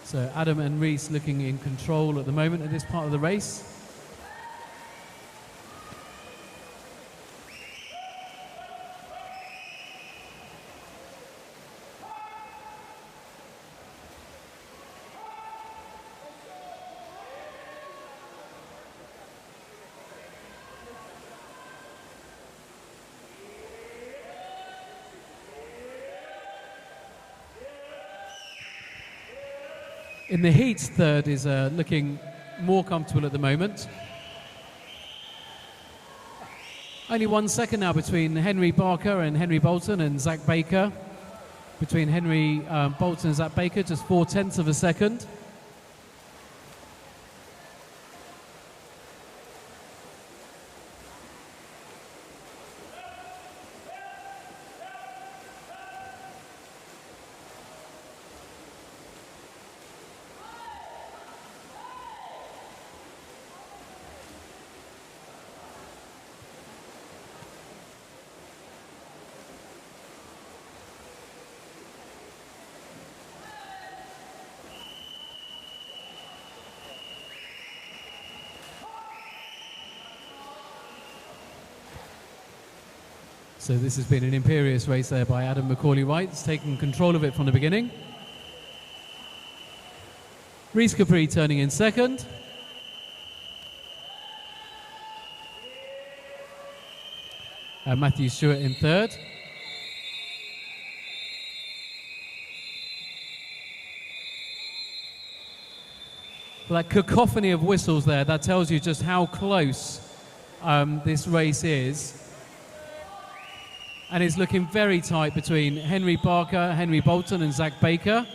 So Adam and Reese looking in control at the moment at this part of the race. In the heats, third is looking more comfortable at the moment. Only 1 second now between Henry Barker and Henry Bolton and Zach Baker. Between Henry Bolton and Zach Baker, just 4/10 of a second. So this has been an imperious race there by Adam Macaulay-White. He's taken control of it from the beginning. Reese Capri turning in second. And Matthew Stewart in third. That cacophony of whistles there, that tells you just how close this race is. And it's looking very tight between Henry Barker, Henry Bolton and Zach Baker.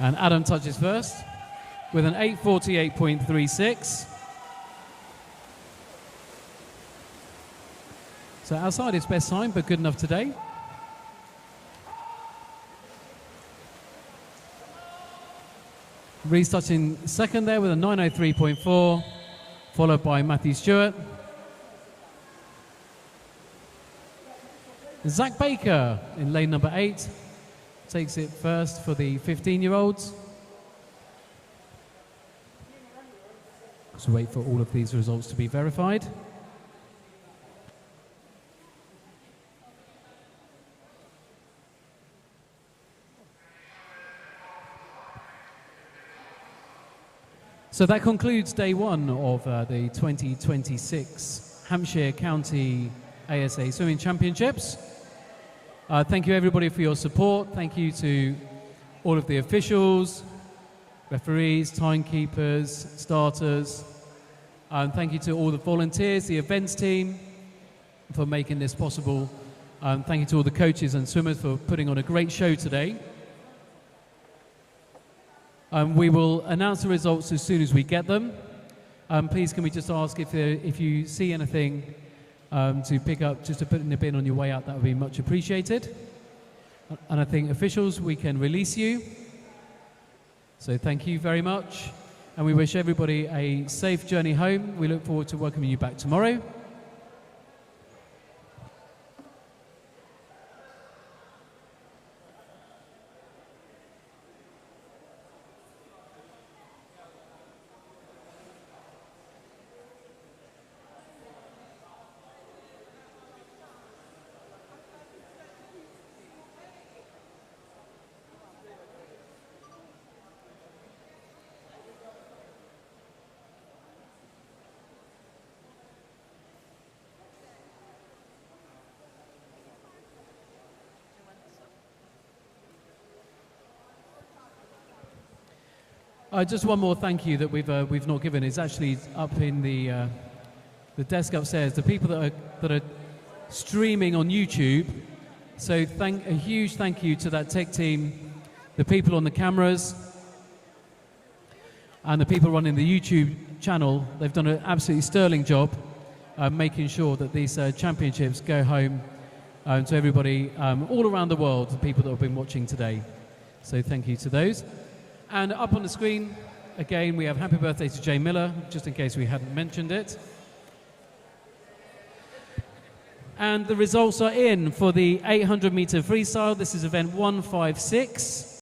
And Adam touches first with an 8:48.36. So outside his best time, but good enough today. Reese touching second there with a 9:03.4, followed by Matthew Stewart. Zach Baker in lane number 8. Takes it first for the 15-year-olds. Let's wait for all of these results to be verified. So that concludes day one of the 2026 Hampshire County ASA Swimming Championships. Thank you everybody for your support. Thank you to all of the officials, referees, timekeepers, starters. Thank you to all the volunteers, the events team for making this possible. Thank you to all the coaches and swimmers for putting on a great show today. We will announce the results as soon as we get them. Please can we just ask if you see anything to pick up, just to put in the bin on your way out, that would be much appreciated. And I think officials, we can release you. So thank you very much. And we wish everybody a safe journey home. We look forward to welcoming you back tomorrow. Just one more thank you that we've not given. It's actually up in the desk upstairs. The people that are streaming on YouTube. So a huge thank you to that tech team, the people on the cameras, and the people running the YouTube channel. They've done an absolutely sterling job making sure that these championships go home to everybody all around the world, the people that have been watching today. So thank you to those. And up on the screen, again, we have happy birthday to Jay Miller, just in case we hadn't mentioned it. And the results are in for the 800-meter freestyle. This is event 156.